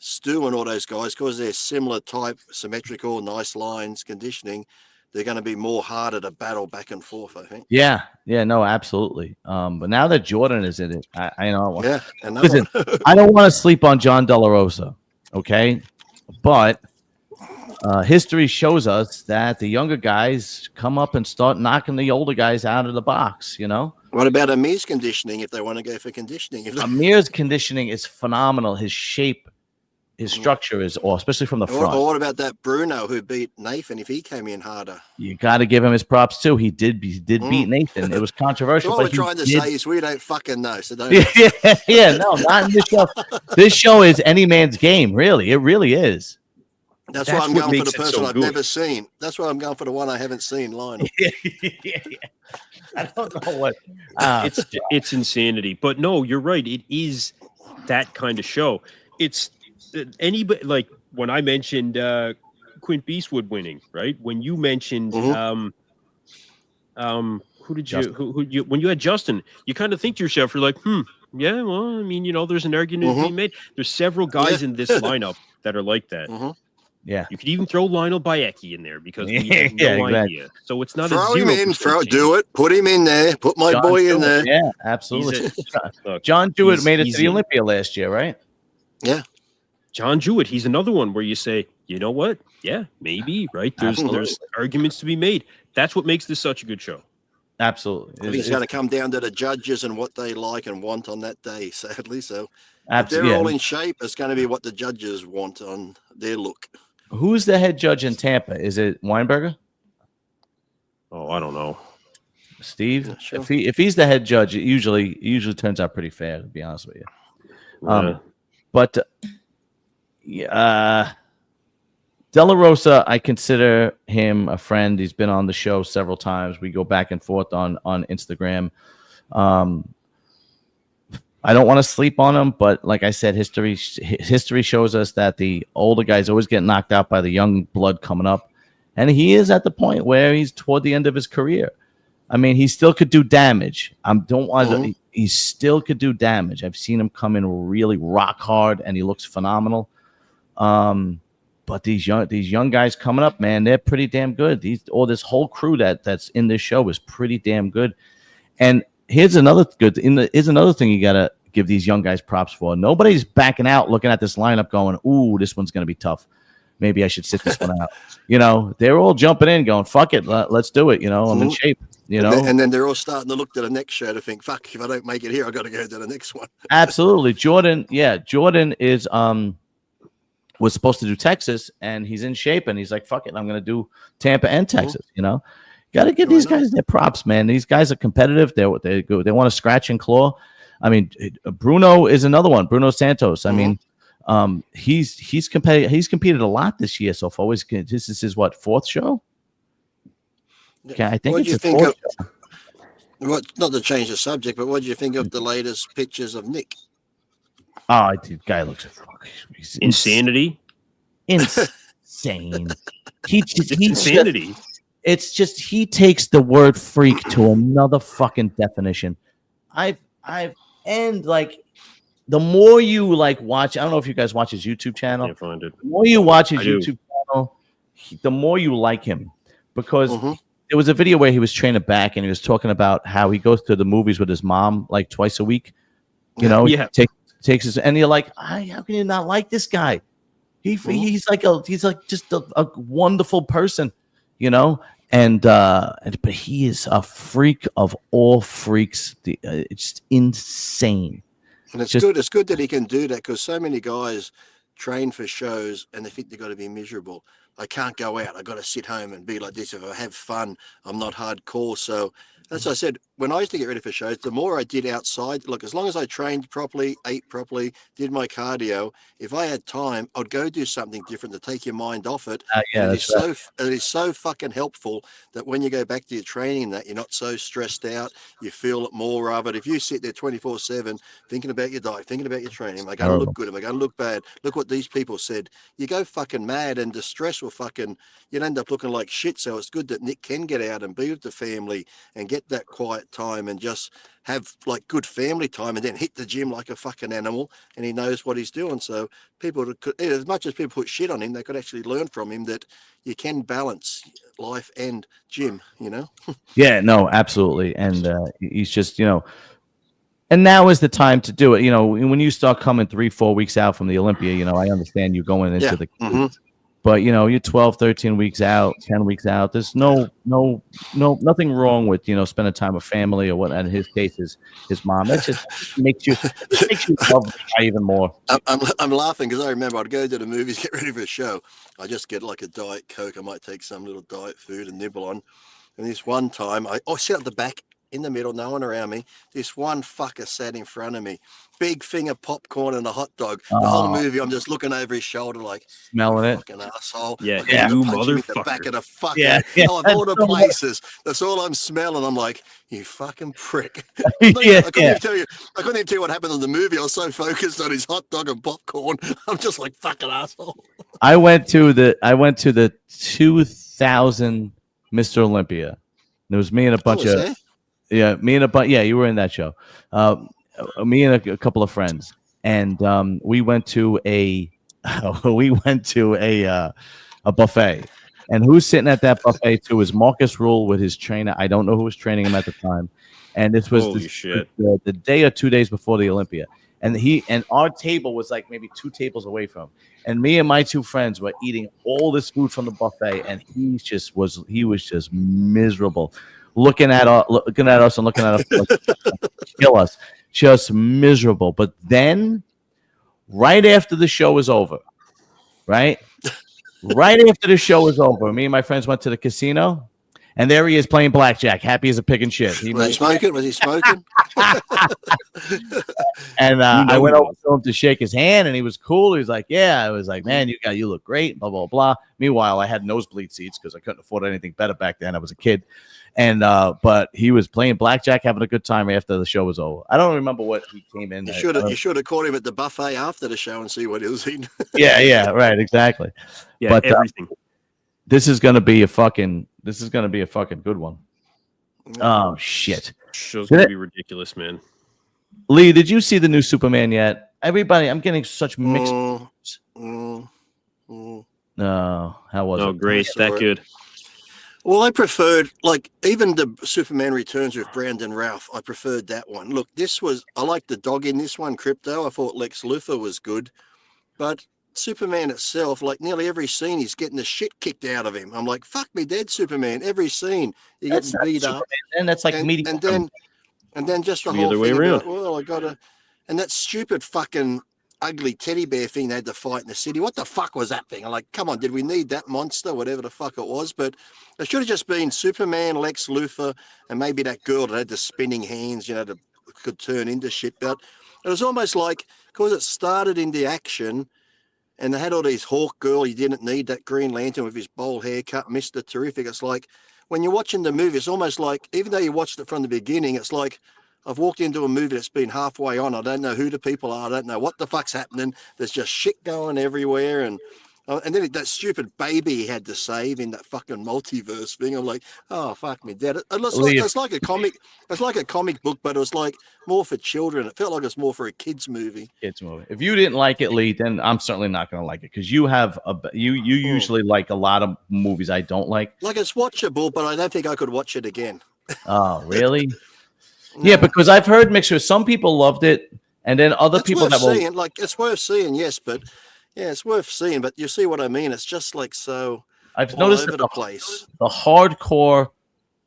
Stu and all those guys, because they're similar type, symmetrical, nice lines, conditioning, they're going to be more harder to battle back and forth, I think. Yeah, no, absolutely. But now that Jordan is in it, I know. Listen, I don't want to sleep on John De La Rosa, okay? But history shows us that the younger guys come up and start knocking the older guys out of the box, What about Amir's conditioning if they want to go for conditioning? Amir's conditioning is phenomenal. His shape structure is all, especially from the front. Or what about that Bruno who beat Nathan if he came in harder? You got to give him his props too. He did beat Nathan. It was controversial. So what we're trying to say is we don't fucking know. So don't. Yeah, no, not in this show. This show is any man's game. Really, it really is. That's why I'm going for the person I've never seen. That's why I'm going for the one I haven't seen, Lionel. I don't know what. It's insanity. But no, you're right. It is that kind of show. It's anybody, like when I mentioned Quint Beastwood winning, right? When you mentioned who did you who you when you had Justin, you kind of think to yourself, you're like, yeah, well, I mean, there's an argument being made. There's several guys in this lineup that are like that. Yeah, you could even throw Lionel Bayeki in there because we have no idea. So it's not throw a zero. Him in, do it. Put him in there. Put my boy in there. Yeah, absolutely. John Jewett made it to the Olympia last year, right? Yeah. John Jewett, he's another one where you say, you know what? Yeah, maybe, right? There's arguments to be made. That's what makes this such a good show. Absolutely. I think it's going to come down to the judges and what they like and want on that day, sadly. So if Absolutely. they're all in shape, it's going to be what the judges want on their look. Who's the head judge in Tampa? Is it Weinberger? Oh, I don't know. Steve? Sure. If he's the head judge, it usually turns out pretty fair, to be honest with you. But De La Rosa, I consider him a friend. He's been on the show several times. We go back and forth on Instagram. I don't want to sleep on him, but like I said, history shows us that the older guys always get knocked out by the young blood coming up. And he is at the point where he's toward the end of his career. I mean, he still could do damage. He still could do damage. I've seen him come in really rock hard, and he looks phenomenal. But these young guys coming up, man, they're pretty damn good. This whole crew that's in this show is pretty damn good. And here's another thing you gotta give these young guys props for. Nobody's backing out looking at this lineup going, ooh, this one's gonna be tough. Maybe I should sit this one out. They're all jumping in, going, fuck it, let's do it. I'm in shape. And then they're all starting to look to the next show to think, fuck, if I don't make it here, I got to go to the next one. Absolutely. Jordan is was supposed to do Texas, and he's in shape, and he's like, fuck it, I'm gonna do Tampa and Texas. Got to give these guys their props, man. These guys are competitive. They want to scratch and claw. I mean, Bruno is another one. Bruno Santos. I mean, he's competed a lot this year so far. This is his fourth show? Okay, I think it's his fourth show. Not to change the subject, but what do you think of the latest pictures of Nick? Oh, the guy looks insanity. Insane. Insanity. It's just he takes the word freak to another fucking definition. The more you watch, I don't know if you guys watch his YouTube channel. Can't find it. The more you watch his YouTube channel, the more you like him, because there was a video where he was training back and he was talking about how he goes to the movies with his mom twice a week. Takes his, and you're like, how can you not like this guy? He's just a wonderful person. But he is a freak of all freaks. It's just insane. And it's good that he can do that, because so many guys train for shows and they think they've got to be miserable. I can't go out. I got to sit home and be like this. If I have fun, I'm not hardcore. So as I said, when I used to get ready for shows, the more I did outside, look, as long as I trained properly, ate properly, did my cardio, if I had time, I'd go do something different to take your mind off it. It is so fucking helpful that when you go back to your training, that you're not so stressed out, you feel more of it. If you sit there 24/7 thinking about your diet, thinking about your training, am I going to look good? Am I going to look bad? Look what these people said. You go fucking mad, and the stress will you'd end up looking like shit. So it's good that Nick can get out and be with the family and get that quiet time and just have good family time, and then hit the gym like a fucking animal, and he knows what he's doing. So people, as much as people put shit on him, they could actually learn from him that you can balance life and gym, Yeah, no, absolutely. And he's just, and now is the time to do it. When you start coming 3-4 weeks out from the Olympia, I understand you going into But you're 12, 13 weeks out, 10 weeks out. There's nothing wrong with spending time with family or what. In his case, his mom. That just makes you love the guy even more. I'm laughing because I remember I'd go to the movies, get ready for a show. I just get like a Diet Coke. I might take some little diet food and nibble on. And this one time, I sit at the back in the middle, no one around me. This one fucker sat in front of me, big thing of popcorn and a hot dog. The whole movie, I'm just looking over his shoulder, like smelling it. Fucking asshole! Yeah, you motherfucker. The back of the fucking. Yeah, of all the places, that's all I'm smelling. I'm like, you fucking prick. I couldn't even tell you what happened in the movie. I was so focused on his hot dog and popcorn. I'm just like, fucking asshole. I went to the 2000 Mr. Olympia. There was me and a bunch of. There? Yeah, you were in that show. Me and a couple of friends, and we went to a buffet. And who's sitting at that buffet too is Marcus Rule with his trainer. I don't know who was training him at the time. And this was the day or 2 days before the Olympia. And our table was like maybe 2 tables away from him. And me and my 2 friends were eating all this food from the buffet, and he was just miserable. Looking at us and looking at us like, kill us, just miserable. But then, right after the show was over, right after the show was over, me and my friends went to the casino, and there he is playing blackjack, happy as a pig in shit. Was he smoking? And I went over to him to shake his hand, and he was cool. He was like, "Yeah." I was like, "Man, you look great." Blah blah blah. Meanwhile, I had nosebleed seats because I couldn't afford anything better back then. I was a kid. And but he was playing blackjack, having a good time after the show was over. I don't remember what he came in. You should have caught him at the buffet after the show and see what he was eating. yeah, right, exactly. Yeah, but everything. This is gonna be a fucking good one. Oh shit! Show's gonna be ridiculous, man. Lee, did you see the new Superman yet? Everybody, I'm getting such mixed. No, how was it? Oh, great, that good. Well, I preferred, like, even the Superman Returns with Brandon Routh. I preferred that one. Look, I liked the dog in this one, Crypto. I thought Lex Luthor was good. But Superman itself, like, nearly every scene, he's getting the shit kicked out of him. I'm like, fuck me dead, Superman. Every scene, he gets beat up. And that's like meeting. And then just the whole thing way around. About, well, I got to... And that stupid fucking ugly teddy bear thing they had to fight in the city. What the fuck was that thing? I'm like, come on, did we need that monster? Whatever the fuck it was. But it should have just been Superman, Lex Luthor, and maybe that girl that had the spinning hands, that could turn into shit. But it was almost like, because it started in the action, and they had all these Hawk Girl, you didn't need that Green Lantern with his bowl haircut, Mr. Terrific. It's like, when you're watching the movie, it's almost like, even though you watched it from the beginning, it's like, I've walked into a movie that's been halfway on. I don't know who the people are. I don't know what the fuck's happening. There's just shit going everywhere. And then that stupid baby he had to save in that fucking multiverse thing. I'm like, oh, fuck me, Dad. It's like a comic. It's like a comic book, but it was like more for children. It felt like it's more for a kid's movie. If you didn't like it, Lee, then I'm certainly not going to like it because you have you usually like a lot of movies I don't like. Like, it's watchable, but I don't think I could watch it again. Oh, really? Yeah, because I've heard mixtures. Some people loved it, and then other people that will. Like, it's worth seeing, yes, but yeah, it's worth seeing. But you see what I mean? It's just like so. I've noticed that the hardcore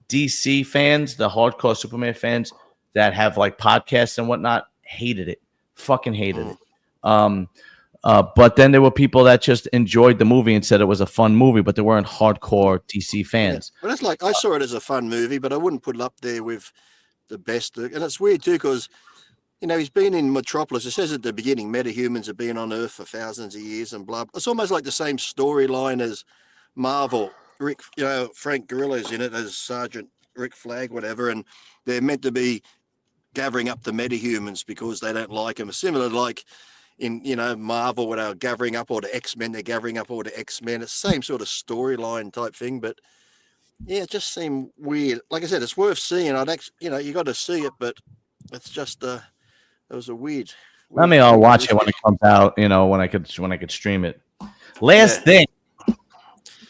DC fans, the hardcore Superman fans that have like podcasts and whatnot, hated it. Fucking hated it. But then there were people that just enjoyed the movie and said it was a fun movie, but they weren't hardcore DC fans. Yeah. But it's like, I saw it as a fun movie, but I wouldn't put it up there with the best. And it's weird too, because he's been in Metropolis. It says at the beginning, metahumans have been on Earth for thousands of years and blah. It's almost like the same storyline as Marvel. Frank Gorilla's in it as Sergeant Rick Flag, whatever, and they're meant to be gathering up the metahumans because they don't like them. Similar like in Marvel, where they're gathering up all the X-Men, they're gathering up all the X-Men. It's the same sort of storyline type thing, but yeah, it just seemed weird. Like I said, it's worth seeing. You got to see it, but it's just it was a weird. I mean, I'll watch it when it comes out. When I could stream it. Last thing,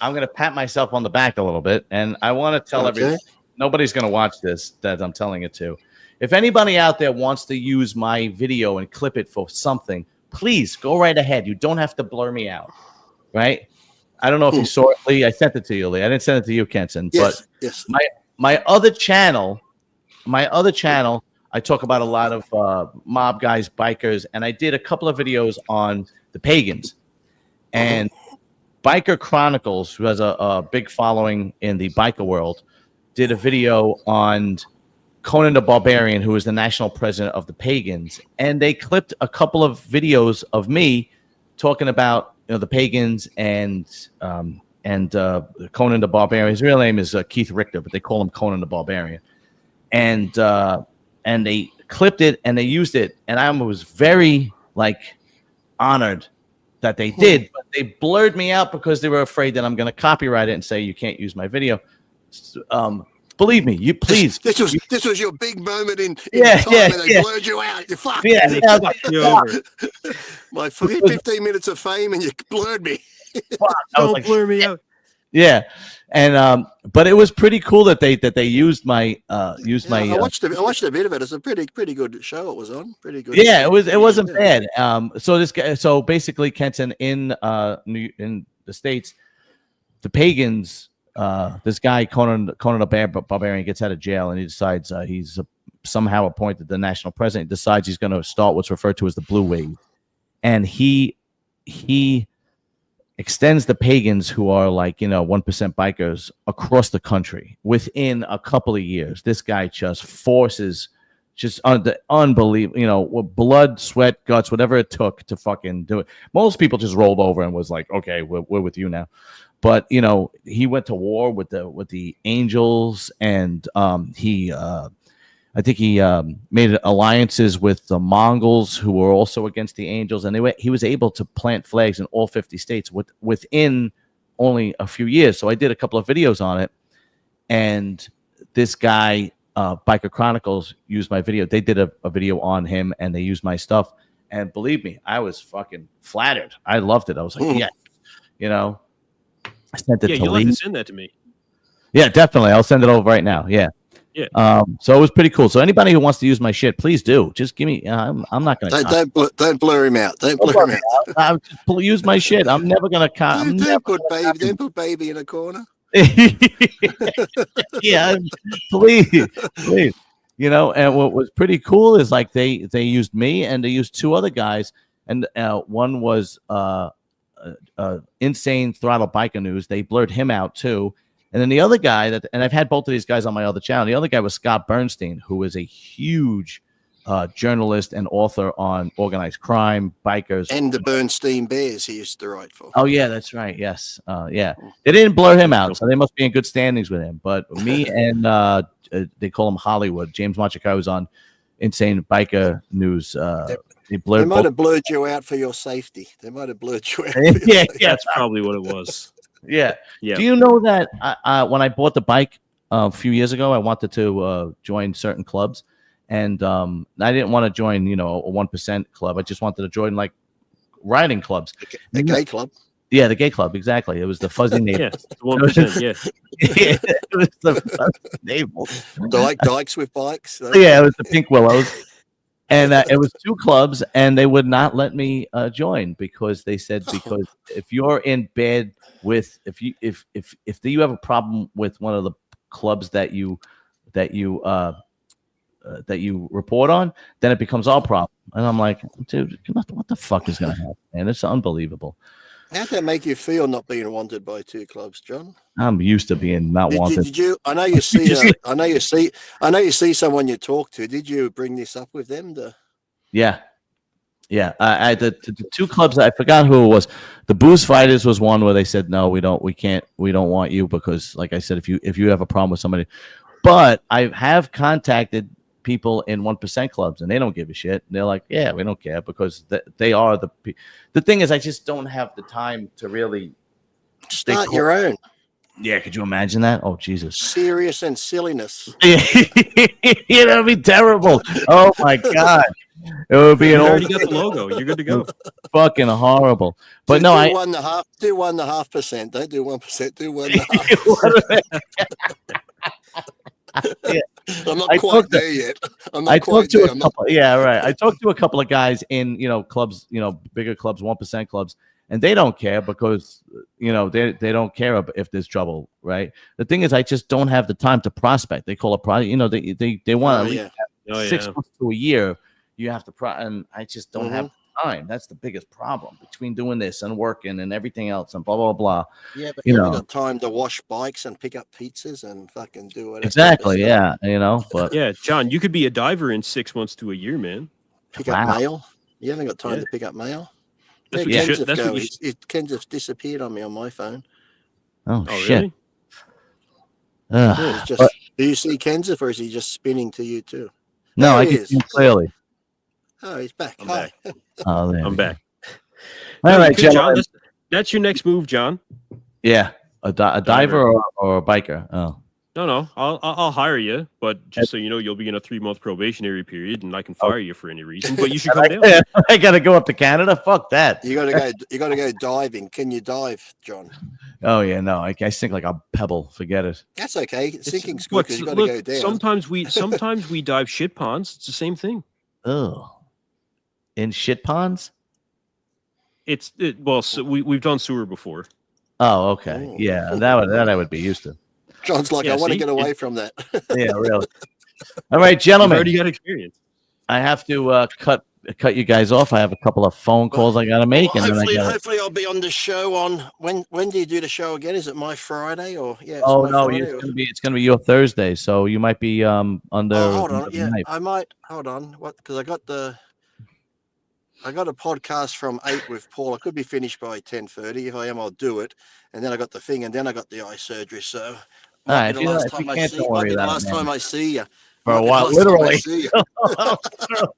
I'm gonna pat myself on the back a little bit, and I want to tell everyone. Nobody's gonna watch this that I'm telling it to. If anybody out there wants to use my video and clip it for something, please go right ahead. You don't have to blur me out, right? I don't know if you saw it, Lee. I sent it to you, Lee. I didn't send it to you, Kenton. Yes, but yes. my other channel, I talk about a lot of mob guys, bikers, and I did a couple of videos on the pagans. And Biker Chronicles, who has a big following in the biker world, did a video on Conan the Barbarian, who is the national president of the pagans. And they clipped a couple of videos of me talking about the pagans and Conan the Barbarian. His real name is Keith Richter, but they call him Conan the Barbarian. And they clipped it and they used it, and I was very honored that they did, but they blurred me out because they were afraid that I'm going to copyright it and say you can't use my video. Believe me, you please. This was your big moment in time, and they blurred you out. You fucked. Yeah, they fucked you over. My 15 minutes of fame, and you blurred me. Don't blur me out. Yeah, and but it was pretty cool that they used my I watched a bit of it. It's a pretty good show it was on. Pretty good. Yeah, it wasn't bad. So this guy, so basically, Kenton in the States, the pagans. This guy Conan the Barbarian gets out of jail, and he decides he's somehow appointed the national president. He decides he's going to start what's referred to as the Blue Wave, and he extends the pagans who are 1% bikers across the country within a couple of years. This guy just forces, unbelievable, blood, sweat, guts, whatever it took to fucking do it. Most people just rolled over and was like, okay, we're with you now. But he went to war with the angels, and I think he made alliances with the Mongols, who were also against the angels, and he was able to plant flags in all 50 states within only a few years. So I did a couple of videos on it, and this guy, Biker Chronicles, used my video. They did a video on him, and they used my stuff. And believe me, I was fucking flattered. I loved it. I was like, yeah, I sent it to you'll Lee. have to send that to me. Yeah, definitely. I'll send it over right now. Yeah. Yeah. So it was pretty cool. So anybody who wants to use my shit, please do. Just give me. I'm not gonna. Don't blur him out. Don't blur him out. Use my shit. I'm never gonna. Don't put baby in a corner. Yeah, please. And what was pretty cool is they used me, and they used two other guys, and one was Insane Throttle Biker News. They blurred him out too. And then the other guy and I've had both of these guys on my other channel. The other guy was Scott Bernstein, who is a huge journalist and author on organized crime, bikers, and the Bernstein Bears he used to write for. Oh yeah, that's right. Yes, yeah. They didn't blur him out, so they must be in good standings with him. But me and they call him Hollywood. James Machikai was on Insane Biker News. They might have blurred you out for your safety. They might have blurred you out. Yeah, that's probably what it was. Yeah. Do you know that when I bought the bike a few years ago, I wanted to join certain clubs, and I didn't want to join, a 1% club. I just wanted to join riding clubs. The gay club. Yeah, the gay club. Exactly. It was the Fuzzy Navel. 1%. Yeah. It was the Fuzzy Navel. Dykes with bikes. Yeah, it was the Pink Willows. And it was two clubs, and they would not let me join because they said if you're in bed with if you have a problem with one of the clubs that you report on, then it becomes our problem. And I'm like, dude, what the fuck is gonna happen? Man, it's unbelievable. How'd that make you feel not being wanted by two clubs, John? I'm used to being not wanted. Did you? I know you see. I know you see someone you talk to. Did you bring this up with them? Yeah. The two clubs. I forgot who it was. The Booze Fighters was one where they said no, we don't want you because, like I said, if you have a problem with somebody. But I have contacted people in 1% clubs, and they don't give a shit. And they're like, yeah, we don't care because they are the thing is, I just don't have the time to really start your own. Yeah, could you imagine that? Oh, Jesus. Serious and silliness. That'd be terrible. Oh, my God. It would be you already got the logo. You're good to go. Fucking horrible. But do 1.5%. Do 1.5%. Don't do 1%. Do 1.5%. Yeah. I'm not quite there yet. I talked to a couple of guys in, clubs, bigger clubs, 1% clubs, and they don't care because they don't care if there's trouble, right? The thing is, I just don't have the time to prospect. They call it they want 6 months to a year. You have to and I just don't have time. That's the biggest problem between doing this and working and everything else and blah blah blah. Yeah, but you haven't got time to wash bikes and pick up pizzas and fucking do it. Exactly. Yeah. But yeah, John, you could be a diver in 6 months to a year, man. Pick up mail. You haven't got time to pick up mail. Kenzif's disappeared on me on my phone. Oh shit. Really? Do you see Kenzif, or is he just spinning to you too? No, I can see him clearly. Oh, he's back. I'm back. I'm back. All right, John. That's your next move, John. Yeah, a diver or a biker. Oh. No. I'll hire you, but just so you know, you'll be in a 3-month probationary period, and I can fire you for any reason. But you should come down. I gotta go up to Canada. Fuck that. You gotta go diving. Can you dive, John? Oh yeah, no. I sink like a pebble. Forget it. That's okay. Sinking's good because you gotta go down. Sometimes we dive shit ponds. It's the same thing. Oh, in shit ponds. So we've done sewer before. Oh, okay. Oh. Yeah, that I would be used to. John's like, I want to get away from that. Yeah, really. All right, gentlemen. You've already got experience. I have to cut you guys off. I have a couple of phone calls I got to make, and hopefully I'll be on the show on when do you do the show again? Is it my Friday or Friday, it's gonna be your Thursday, so you might be under. Hold on, I might hold on. What? Because I got a podcast from 8 with Paul. I could be finished by 10:30. If I am, I'll do it. And then I got the thing, and then I got the eye surgery. So might be the last time I see you. For a while, literally.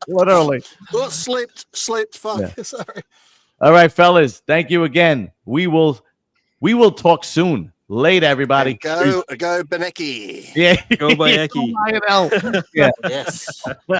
Literally. Oh, slipped. Fuck. Yeah. Sorry. All right, fellas. Thank you again. We will talk soon. Later, everybody. And go Benecki. Yeah. Go Benecki. Yeah. Yes.